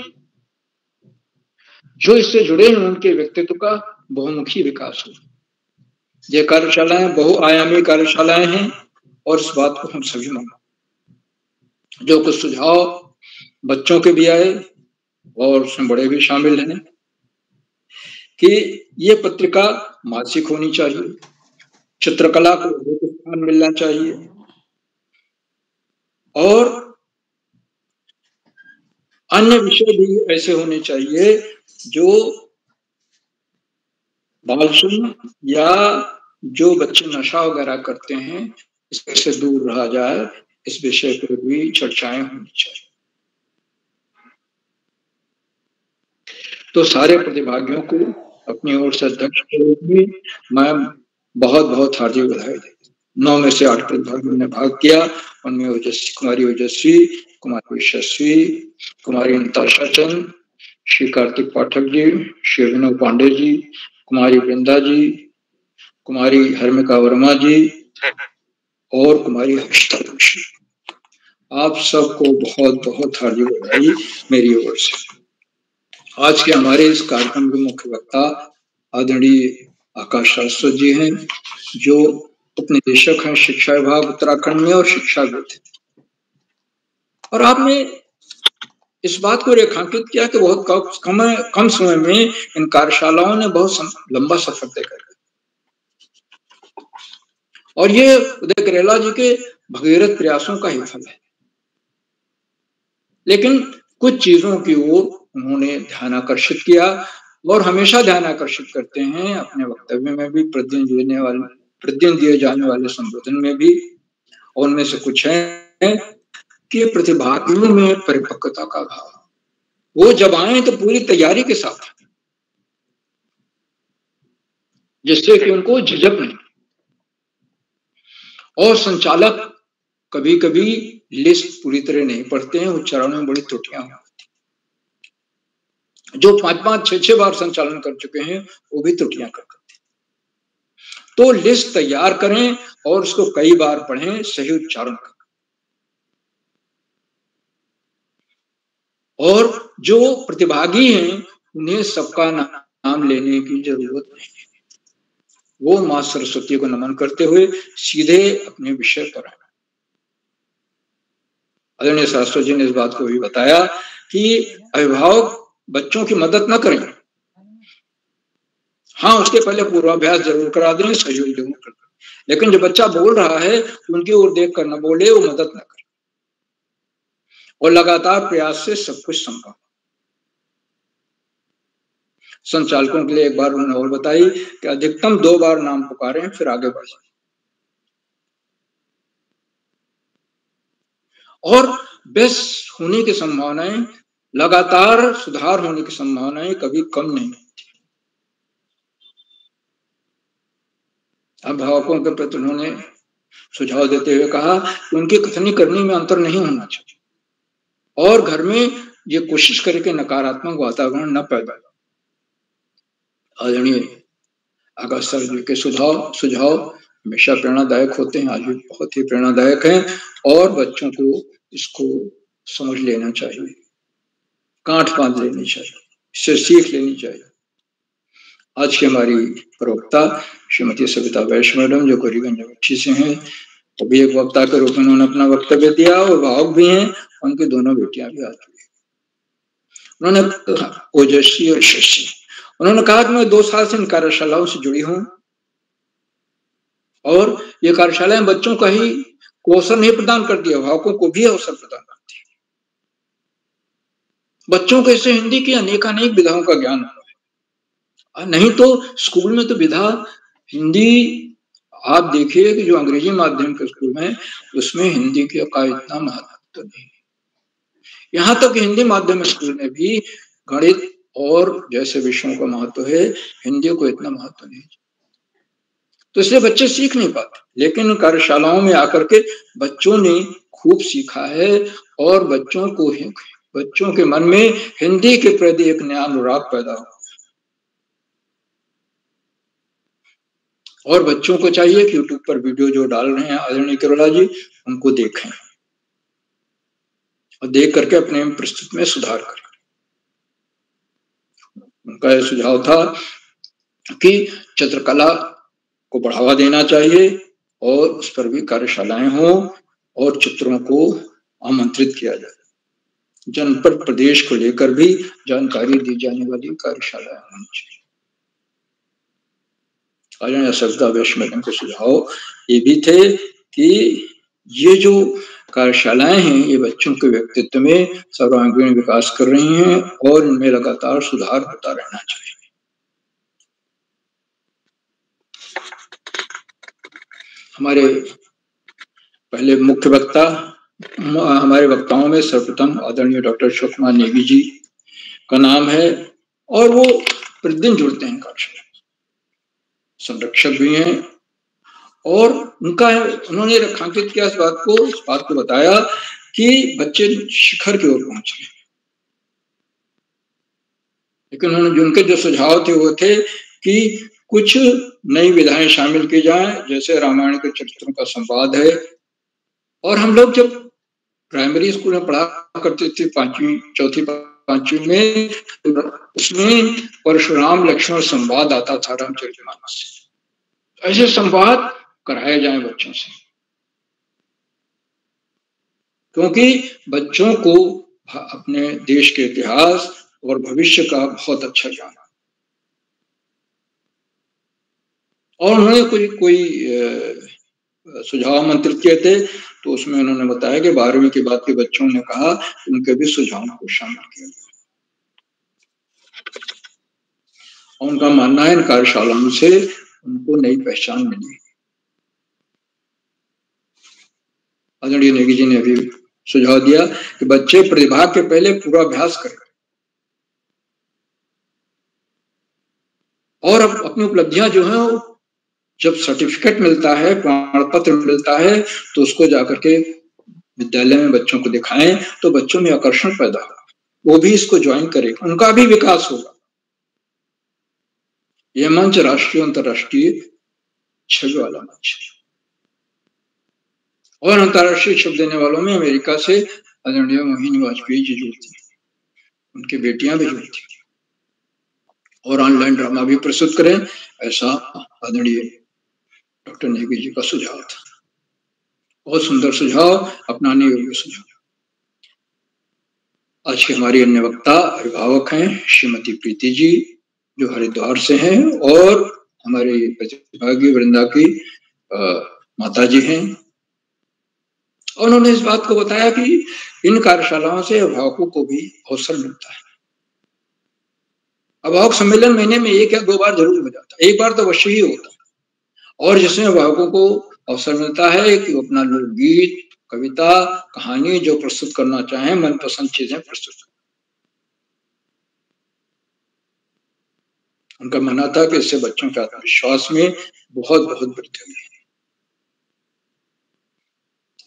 जो इससे जुड़े हैं उनके व्यक्तित्व का बहुमुखी विकास हो। ये कार्यशालाएं बहुआयामी कार्यशालाएं हैं, और इस बात को हम सभी मानते। जो कुछ सुझाव बच्चों के भी आए और उसमें बड़े भी शामिल हैं कि ये पत्रिका मासिक होनी चाहिए, चित्रकला को प्रोत्साहन मिलना चाहिए और अन्य विषय भी ऐसे होने चाहिए जो बालश्रम या जो बच्चे नशा वगैरह करते हैं इससे दूर रहा जाए, इस विषय पर भी चर्चाएं होनी चाहिए। तो सारे प्रतिभागियों को अपनी ओर से अध्यक्ष के रूप में मैं बहुत बहुत हार्दिक बधाई देता हूं। 9 में से 8 प्रतिभागियों ने भाग किया, उनमें कुमारी ओजस्वी, कुमारी यशस्वी, कुमारी नताशा चंद, श्री कार्तिक पाठक जी, श्री अभिनव पांडे जी, कुमारी वृंदा जी, कुमारी हर्मिका वर्मा जी और कुमारी हर्षिता जोशी। आप सबको बहुत बहुत हार्दिक बधाई मेरी ओर से। आज के हमारे इस कार्यक्रम के मुख्य वक्ता आदरणीय आकाश शाश्वत जी हैं, जो उपनिदेशक हैं शिक्षा विभाग उत्तराखंड में और शिक्षाविद। और आपने इस बात को रेखांकित किया कि बहुत कम समय में इन कार्यशालाओं ने बहुत लंबा सफर तय कर दिया और ये उदय करेला जी के भगीरथ प्रयासों का ही फल है। लेकिन कुछ चीजों की ओर उन्होंने ध्यान आकर्षित किया और हमेशा ध्यान आकर्षित करते हैं अपने वक्तव्य में भी, प्रतिदिन दिए जाने वाले संबोधन में भी। और उनमें से कुछ है कि प्रतिभागियों में परिपक्वता का भाव, वो जब आए तो पूरी तैयारी के साथ, जिससे कि उनको झिझक नहीं। और संचालक कभी कभी लिस्ट पूरी तरह नहीं पढ़ते हैं, उच्चारण में बड़ी त्रुटियां होती हैं। जो 5-5, 6-6 बार संचालन कर चुके हैं वो भी त्रुटियां करते हैं। तो लिस्ट तैयार करें और उसको कई बार पढ़ें, सही उच्चारण करें। और जो प्रतिभागी हैं उन्हें सबका नाम लेने की जरूरत नहीं है, वो मां सरस्वती को नमन करते हुए सीधे अपने विषय पर आए। आदरणीय शास्त्री जी ने इस बात को भी बताया कि अभिभावक बच्चों की मदद न करें, हाँ उसके पहले पूर्वाभ्यास जरूर करा दें, सहयोग जरूर करें, लेकिन जो बच्चा बोल रहा है उनकी ओर देख कर न बोले, वो मदद न करे। और लगातार प्रयास से सब कुछ संभव। संचालकों के लिए एक बार उन्होंने और बताई कि अधिकतम 2 बार नाम पुकारें फिर आगे बढ़े। और बेस्ट होने की संभावनाएं, लगातार सुधार होने की संभावनाएं कभी कम नहीं होती। अभिभावकों के प्रति उन्होंने सुझाव देते हुए कहा कि उनकी कथनी करनी में अंतर नहीं होना चाहिए और घर में ये कोशिश करे कि नकारात्मक वातावरण न पैदा हो। आदरणीय आकाश सर जी के सुझाव हमेशा प्रेरणादायक होते हैं, आज भी बहुत ही प्रेरणादायक हैं और बच्चों को इसको समझ लेना चाहिए, गांठ बांध लेनी चाहिए, इससे सीख लेनी चाहिए। आज की हमारी प्रवक्ता श्रीमती सविता वैश्य मैडम, जो करीबगंज बच्ची से हैं, तो भी एक वक्ता के रूप में उन्होंने अपना वक्तव्य दिया और भावुक भी हैं, उनकी दोनों बेटियां भी आ चुकी। उन्होंने ओजस्वी और यशस्वी, उन्होंने कहा कि मैं 2 साल से इन कार्यशालाओं से जुड़ी हूं और ये कार्यशालाएं बच्चों का ही अवसर नहीं प्रदान करती है, अभिभावकों को भी अवसर प्रदान करती है। बच्चों को इससे हिंदी की अनेकानेक विधाओं का ज्ञान होगा। नहीं तो स्कूल में तो विधा हिंदी, आप देखिए कि जो अंग्रेजी माध्यम के स्कूल में, उसमें हिंदी का इतना महत्व नहीं है। यहाँ तक हिंदी माध्यम स्कूल में भी गणित और जैसे विषयों का महत्व है, हिंदी को इतना महत्व नहीं, तो इसलिए बच्चे सीख नहीं पाते। लेकिन कार्यशालाओं में आकर के बच्चों ने खूब सीखा है और बच्चों के मन में हिंदी के प्रति एक नया अनुराग पैदा हुआ। और बच्चों को चाहिए कि यूट्यूब पर वीडियो जो डाल रहे हैं आदरणीय करेला जी, उनको देखें और देख करके अपने प्रस्तुति में सुधार करें। उनका यह सुझाव था कि चित्रकला को बढ़ावा देना चाहिए और उस पर भी कार्यशालाएं हों और चित्रों को आमंत्रित किया जाए। जनपद प्रदेश को लेकर भी जानकारी दी जाने वाली कार्यशालाएं होनी चाहिए। आदरणीय सविता वैश्य मैडम के सुझाव ये भी थे कि ये जो कार्यशालाएं हैं ये बच्चों के व्यक्तित्व में सर्वांगीण विकास कर रही हैं और इनमें लगातार सुधार होता रहना चाहिए। हमारे पहले मुख्य वक्ता, हमारे वक्ताओं में सर्वप्रथम आदरणीय डॉक्टर अशोक कुमार नेगी जी का नाम है और वो प्रतिदिन जुड़ते हैं कार्यशाला, संरक्षक भी हैं और उन्होंने रेखांकित किया इस बात को बताया कि बच्चे शिखर की ओर पहुंच रहे, लेकिन उन्होंने उनके जो सुझाव थे वो थे कि कुछ नई विधाएं शामिल की जाएं, जैसे रामायण के चरित्रों का संवाद है। और हम लोग जब प्राइमरी स्कूल में पढ़ा करते थे चौथी पांचवी में, उसमें परशुराम लक्ष्मण संवाद आता था रामचरितमानस से। ऐसे संवाद कराए जाएं बच्चों से, क्योंकि बच्चों को अपने देश के इतिहास और भविष्य का बहुत अच्छा ज्ञान। और उन्होंने कोई सुझाव आमंत्रित किए थे, तो उसमें उन्होंने बताया कि 12वीं के बाद के बच्चों ने कहा उनके भी सुझावों को शामिल किया गया और उनका मानना है इन कार्यशालाओं से उनको नई पहचान मिली। आदरणीय नेगी जी ने अभी सुझाव दिया कि बच्चे प्रतिभा के पहले पूरा अभ्यास करें और अब अपनी उपलब्धियां जो है जब सर्टिफिकेट मिलता है, प्रमाण पत्र मिलता है, तो उसको जाकर के विद्यालय में बच्चों को दिखाएं तो बच्चों में आकर्षण पैदा होगा, वो भी इसको ज्वाइन करें, उनका भी विकास होगा। यह मंच राष्ट्रीय अंतर्राष्ट्रीय छवि वाला मंच है और अंतर्राष्ट्रीय छवि देने वालों में अमेरिका से आदरणीय मोहिनी वाजपेयी जी जुड़ती हैं, उनकी बेटियां भी जुड़ती हैं और ऑनलाइन ड्रामा भी प्रस्तुत करें, ऐसा आदरणीय डॉक्टर नेगी जी का सुझाव था। बहुत सुंदर सुझाव, अपनाने योग्य सुझाव। आज की हमारी अन्य वक्ता अभिभावक हैं श्रीमती प्रीति जी, जो हरिद्वार से हैं और हमारे प्रतिभागी वृंदा की माता जी हैं। और उन्होंने इस बात को बताया कि इन कार्यशालाओं से अभिभावकों को भी अवसर मिलता है। अभिभावक सम्मेलन महीने में 1 या 2 बार जरूर हो जाता है, 1 बार तो अवश्य ही होता है, और जिसमें अभिभावकों को अवसर मिलता है कि वो अपना लोकगीत, कविता, कहानी जो प्रस्तुत करना चाहें, मनपसंद चीजें प्रस्तुत करें। उनका मानना था कि इससे बच्चों के आत्मविश्वास में बहुत बहुत वृद्धि हुई है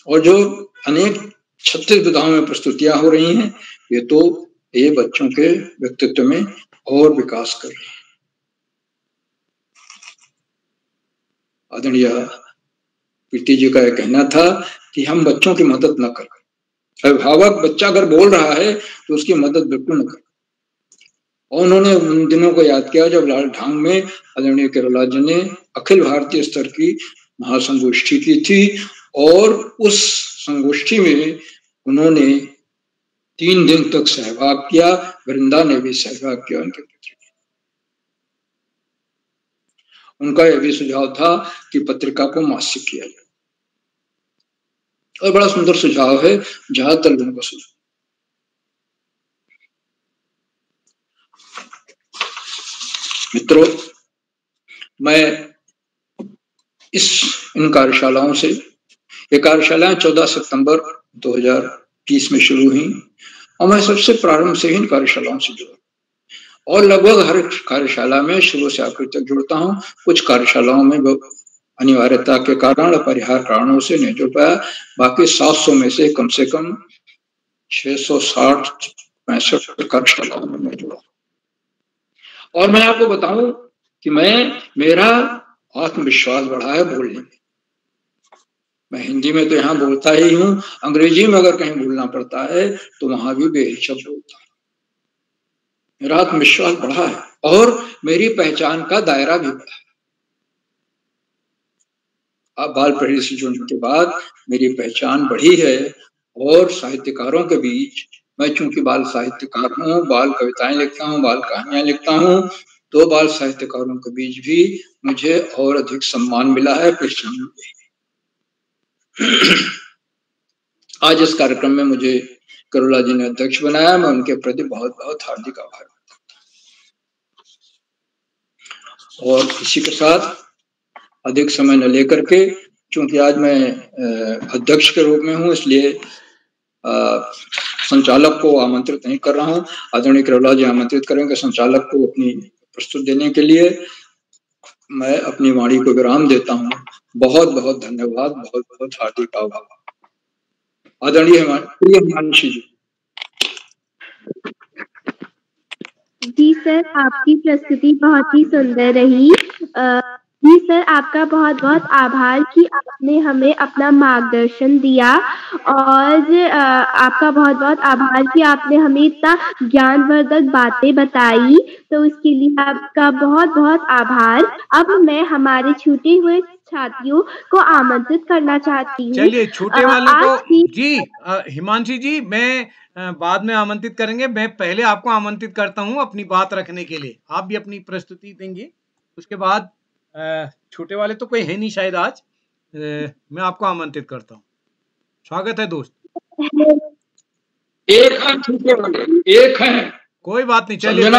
और जो अनेक 36 विधाओं में प्रस्तुतियां हो रही हैं, ये बच्चों के व्यक्तित्व में और विकास कर रही है। आदरणीय प्रीति जी का यह कहना था कि हम बच्चों की मदद न करें, अभिभावक बच्चा अगर बोल रहा है तो उसकी मदद बिल्कुल न करें। और उन्होंने उन दिनों को याद किया जब लालढांग में आदरणीय केरोला जी ने अखिल भारतीय स्तर की महासंगोष्ठी की थी और उस संगोष्ठी में उन्होंने 3 दिन तक सहभाग किया, वृंदा ने भी सहभाग किया उनके पुत्र। उनका यह भी सुझाव था कि पत्रिका को मासिक किया जाए और बड़ा सुंदर सुझाव है, ज्यादातर लोगों का सुझाव। मित्रों, मैं इन कार्यशालाओं से, ये कार्यशालाएं 14 सितंबर 2020 में शुरू हुई और मैं सबसे प्रारंभ से ही इन कार्यशालाओं से जुड़ा और लगभग हर कार्यशाला में शुरू से आखिर तक जुड़ता हूँ। कुछ कार्यशालाओं में अनिवार्यता के कारण, अपरिहार्य कारणों से नहीं जुड़ पाया, बाकी 700 में से कम 660-65 कार्यशालाओं में मैं जुड़ा। और मैं आपको बताऊं कि मेरा आत्मविश्वास बढ़ा है बोलने में। मैं हिंदी में तो यहाँ बोलता ही हूँ, अंग्रेजी में अगर कहीं बोलना पड़ता है तो वहां भी बेहिचक बोलता हूँ। मेरा आत्मविश्वास बढ़ा है और मेरी पहचान का दायरा भी बढ़ा है। अब बाल प्रहरी से जुड़ने के बाद मेरी पहचान बढ़ी है और साहित्यकारों के बीच, मैं चूंकि बाल साहित्यकार हूँ, बाल कविताएं लिखता हूँ, बाल कहानियां लिखता हूँ, दो बाल साहित्यकारों के बीच भी मुझे और अधिक सम्मान मिला है, पहचान मिली है। आज इस कार्यक्रम में मुझे करुणा जी ने अध्यक्ष बनाया, मैं उनके प्रति बहुत बहुत हार्दिक आभार करता हूँ। और इसी के साथ अधिक समय न लेकर के, क्योंकि आज मैं अध्यक्ष के रूप में हूँ, इसलिए संचालक को आमंत्रित नहीं कर रहा हूँ। आदरणीय करुणा जी आमंत्रित करेंगे संचालक को अपनी प्रस्तुत देने के लिए। मैं अपनी वाणी को विराम देता हूँ। बहुत बहुत धन्यवाद, बहुत बहुत हार्दिक आभार। आदरणीय हिमांशी जी। जी सर, आपकी प्रस्तुति बहुत ही सुंदर रही। जी सर, आपका बहुत बहुत आभार कि आपने हमें अपना मार्गदर्शन दिया, और आपका बहुत बहुत आभार कि आपने हमें इतना ज्ञानवर्धक बातें बताई, तो उसके लिए आपका बहुत बहुत आभार। अब मैं हमारे छूटे हुए छात्रियों को आमंत्रित करना चाहती हूँ। चलिए, छूटे वालों को जी हिमांशी जी मैं बाद में आमंत्रित करेंगे। मैं पहले आपको आमंत्रित करता हूँ अपनी बात रखने के लिए। आप भी अपनी प्रस्तुति देंगे, उसके बाद छोटे वाले तो कोई है नहीं शायद आज, मैं आपको आमंत्रित करता हूँ। स्वागत है दोस्त। एक है छोटे वाले, एक है, कोई बात नहीं। चलिए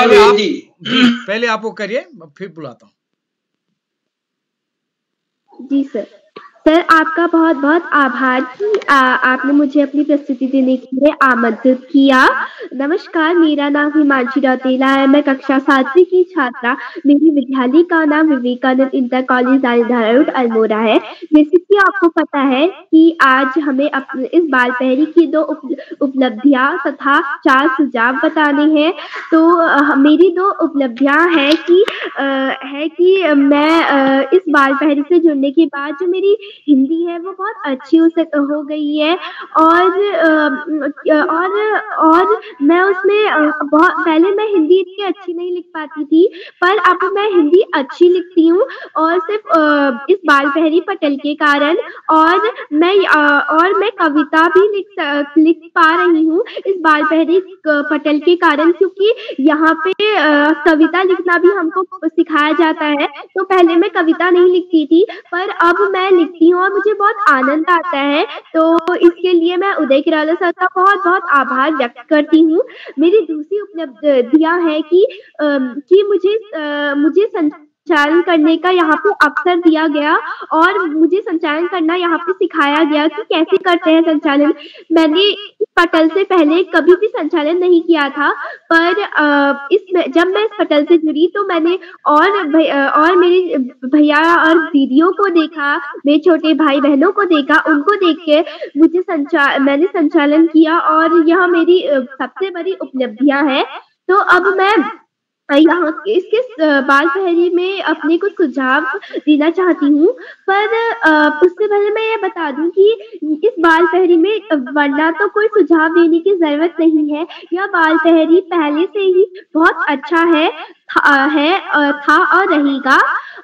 पहले आप वो करिए, फिर बुलाता हूँ। जी सर। सर, आपका बहुत बहुत आभार कि आपने मुझे अपनी प्रस्तुति देने के लिए आमंत्रित किया। नमस्कार, मेरा नाम हिमांशी रौतेला है। मैं कक्षा 7वीं की छात्रा। मेरे विद्यालय का नाम Vivekanand inter college Danidhara road Almora है। जैसे कि आपको पता है कि आज हमें अपने इस बाल पहरी की 2 उपलब्धियां तथा 4 सुझाव बताने हैं। तो मेरी 2 उपलब्धियां है कि मैं इस बाल पहरी से जुड़ने के बाद जो मेरी हिंदी है वो बहुत अच्छी हो गई है, और मैं उसमें बहुत पहले मैं हिंदी इतनी अच्छी नहीं लिख पाती थी, पर अब मैं हिंदी अच्छी लिखती हूँ, और सिर्फ इस बाल पहरी पटल के कारण। और मैं कविता भी लिख पा रही हूँ इस बाल पहरी पटल के कारण, क्योंकि यहाँ पे कविता लिखना भी हमको सिखाया जाता है। तो पहले मैं कविता नहीं लिखती थी, पर अब मैं लिखती हूँ और मुझे बहुत आनंद आता है। तो इसके लिए मैं उदय किराला सर का बहुत बहुत आभार व्यक्त करती हूँ। मेरी दूसरी उपलब्धियां है कि मुझे संचालन करने का यहाँ पे अवसर दिया गया, और मुझे संचालन करना यहाँ पे सिखाया गया कि कैसे करते हैं संचालन। मैंने इस पटल से पहले कभी भी संचालन नहीं किया था, पर जब मैं इस पटल से जुड़ी तो मैंने और मेरे भैया और दीदियों को देखा, मेरे छोटे भाई बहनों को देखा, उनको देख के मैंने संचालन किया, और यह मेरी सबसे बड़ी उपलब्धियां हैं। तो अब मैं यहाँ इसके बाल पहरी में अपने कुछ सुझाव देना चाहती हूँ, पर उससे पहले मैं ये बता दूं कि इस बाल पहरी में वरना तो कोई सुझाव देने की जरूरत नहीं है। यह बाल पहरी पहले से ही बहुत अच्छा था और रहेगा,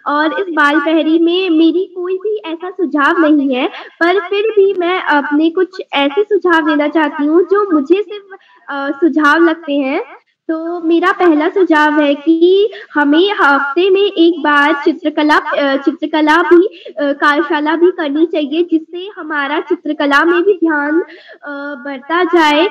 और इस बाल पहरी में मेरी कोई भी ऐसा सुझाव नहीं है, पर फिर भी मैं अपने कुछ ऐसे सुझाव देना चाहती हूँ जो मुझे सिर्फ सुझाव लगते हैं। तो मेरा पहला सुझाव है कि हमें हफ्ते में एक बार चित्रकला भी कार्यशाला भी करनी चाहिए, जिससे हमारा चित्रकला में भी ध्यान बढ़ता जाए।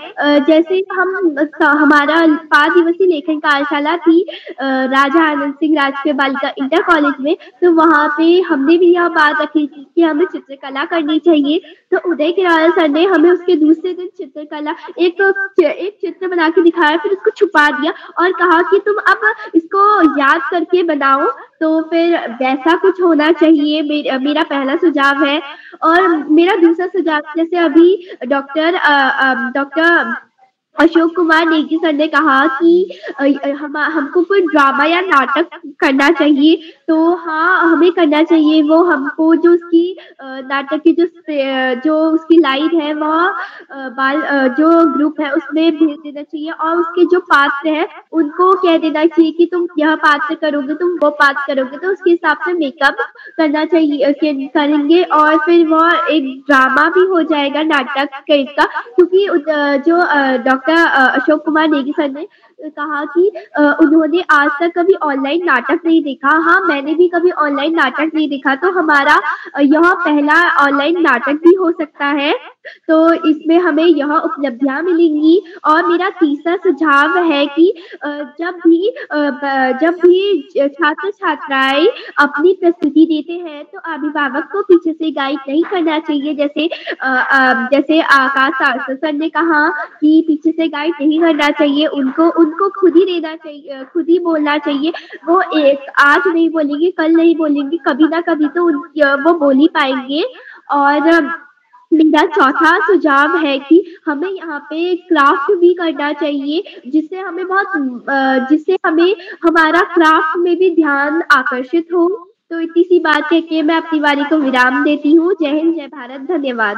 जैसे हमारा 5 दिवसीय लेखन कार्यशाला थी राजा आनंद सिंह राजकीय बालिका इंटर कॉलेज में, तो वहाँ पे हमने भी यह बात रखी थी कि हमें चित्रकला करनी चाहिए। तो उदय किराला सर ने हमें उसके दूसरे दिन चित्रकला एक चित्र बना के दिखाया, फिर उसको छुपा दिया और कहा कि तुम अब इसको याद करके बनाओ। तो फिर वैसा कुछ होना चाहिए, मेरा पहला सुझाव है। और मेरा दूसरा सुझाव, जैसे अभी डॉक्टर अशोक कुमार नेगी सर ने कहा कि हमको कोई ड्रामा या नाटक करना चाहिए, तो हाँ हमें करना चाहिए। वो हमको जो उसकी नाटक की जो उसकी लाइन है वह जो ग्रुप है उसमें भेज देना चाहिए, और उसके जो पात्र है उनको कह देना चाहिए कि तुम यह पात्र करोगे, तुम वो पात्र करोगे, तो उसके हिसाब से मेकअप करना चाहिए करेंगे, और फिर वह एक ड्रामा भी हो जाएगा नाटक का, क्योंकि जो doctor doctor Ashok Kumar Negi sir ने कहा कि उन्होंने आज तक कभी ऑनलाइन नाटक नहीं देखा। हाँ, मैंने भी कभी ऑनलाइन नाटक नहीं देखा, तो हमारा यह पहला ऑनलाइन नाटक भी हो सकता है, तो इसमें हमें यह उपलब्धियां मिलेंगी। और मेरा तीसरा सुझाव है कि जब भी छात्र छात्राएं अपनी प्रस्तुति देते हैं तो अभिभावक को पीछे से गाइड नहीं करना चाहिए। जैसे आकाश सर ने कहा कि पीछे से गाइड नहीं करना चाहिए, उनको खुद ही देना चाहिए, खुद ही बोलना चाहिए। वो आज नहीं बोलेंगे, कल नहीं बोलेंगे, कभी ना कभी तो वो बोल ही पाएंगे। और मेरा चौथा सुझाव है कि हमें यहाँ पे क्राफ्ट भी करना चाहिए, जिससे हमें हमारा क्राफ्ट में भी ध्यान आकर्षित हो। तो इतनी सी बात कह के मैं अपनी वारी को विराम देती हूँ। जय हिंद, जय भारत, धन्यवाद।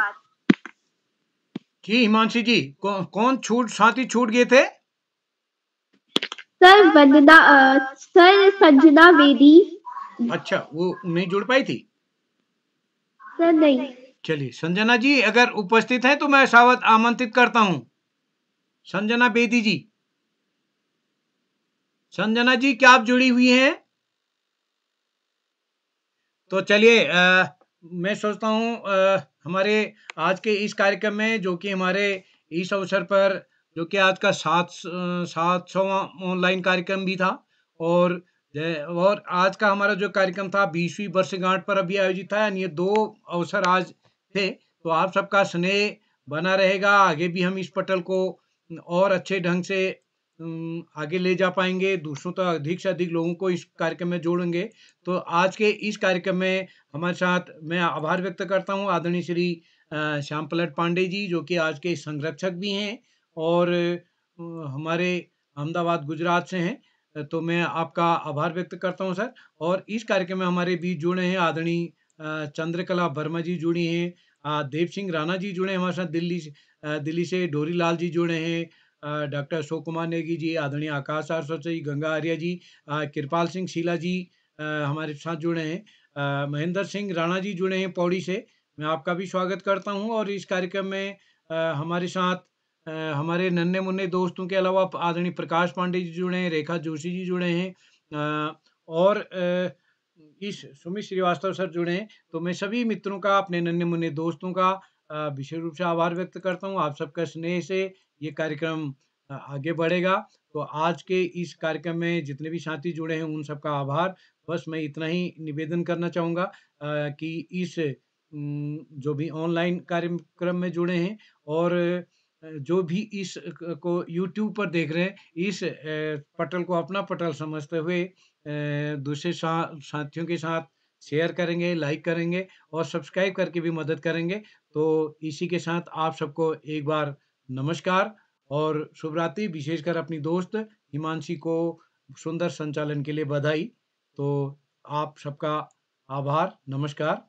जी हिमांशी जी, कौन साथी छूट गए थे? सर संजना बेदी। अच्छा, वो नहीं जुड़ पाई थी सर? नहीं। चलिए, संजना जी अगर उपस्थित हैं तो मैं सावध आमंत्रित करता हूं। संजना बेदी जी, संजना जी क्या आप जुड़ी हुई हैं? तो चलिए, मैं सोचता हूं हमारे आज के इस कार्यक्रम में, जो कि हमारे इस अवसर पर, जो कि आज का 700वां ऑनलाइन कार्यक्रम भी था, और आज का हमारा जो कार्यक्रम था 20वीं वर्षगांठ पर अभी आयोजित था, यानी ये 2 अवसर आज थे। तो आप सबका स्नेह बना रहेगा, आगे भी हम इस पटल को और अच्छे ढंग से आगे ले जा पाएंगे, दूसरों तक अधिक से अधिक लोगों को इस कार्यक्रम में जोड़ेंगे। तो आज के इस कार्यक्रम में हमारे साथ मैं आभार व्यक्त करता हूं आदरणीय श्री श्याम पलट पांडे जी, जो कि आज के संरक्षक भी हैं और हमारे अहमदाबाद गुजरात से हैं। तो मैं आपका आभार व्यक्त करता हूं सर। और इस कार्यक्रम में हमारे बीच जुड़े हैं आदरणीय चंद्रकला वर्मा जी जुड़ी हैं, देव सिंह राणा जी जुड़े हैं हमारे साथ दिल्ली से, डोरी लाल जी जुड़े हैं, डॉक्टर अशोक कुमार नेगी जी, आदरणीय आकाश सरस्वती, गंगा आर्य जी, कृपाल सिंह शीला जी हमारे साथ जुड़े हैं, महेंद्र सिंह राणा जी जुड़े हैं पौड़ी से। मैं आपका भी स्वागत करता हूं। और इस कार्यक्रम में हमारे साथ हमारे नन्हे मुन्ने दोस्तों के अलावा आदरणीय प्रकाश पांडे जी जुड़े हैं, रेखा जोशी जी जुड़े हैं, और इस सुमित श्रीवास्तव सर जुड़े हैं। तो मैं सभी मित्रों का, अपने नन्हे मुन्ने दोस्तों का विशेष रूप से आभार व्यक्त करता हूं। आप सबका स्नेह से ये कार्यक्रम आगे बढ़ेगा। तो आज के इस कार्यक्रम में जितने भी साथी जुड़े हैं उन सबका आभार। बस मैं इतना ही निवेदन करना चाहूँगा कि इस जो भी ऑनलाइन कार्यक्रम में जुड़े हैं और जो भी इस को YouTube पर देख रहे हैं, इस पटल को अपना पटल समझते हुए दूसरे साथियों के साथ शेयर करेंगे, लाइक करेंगे और सब्सक्राइब करके भी मदद करेंगे। तो इसी के साथ आप सबको एक बार नमस्कार और शुभ रात्रि। विशेषकर अपनी दोस्त हिमांशी को सुंदर संचालन के लिए बधाई। तो आप सबका आभार, नमस्कार।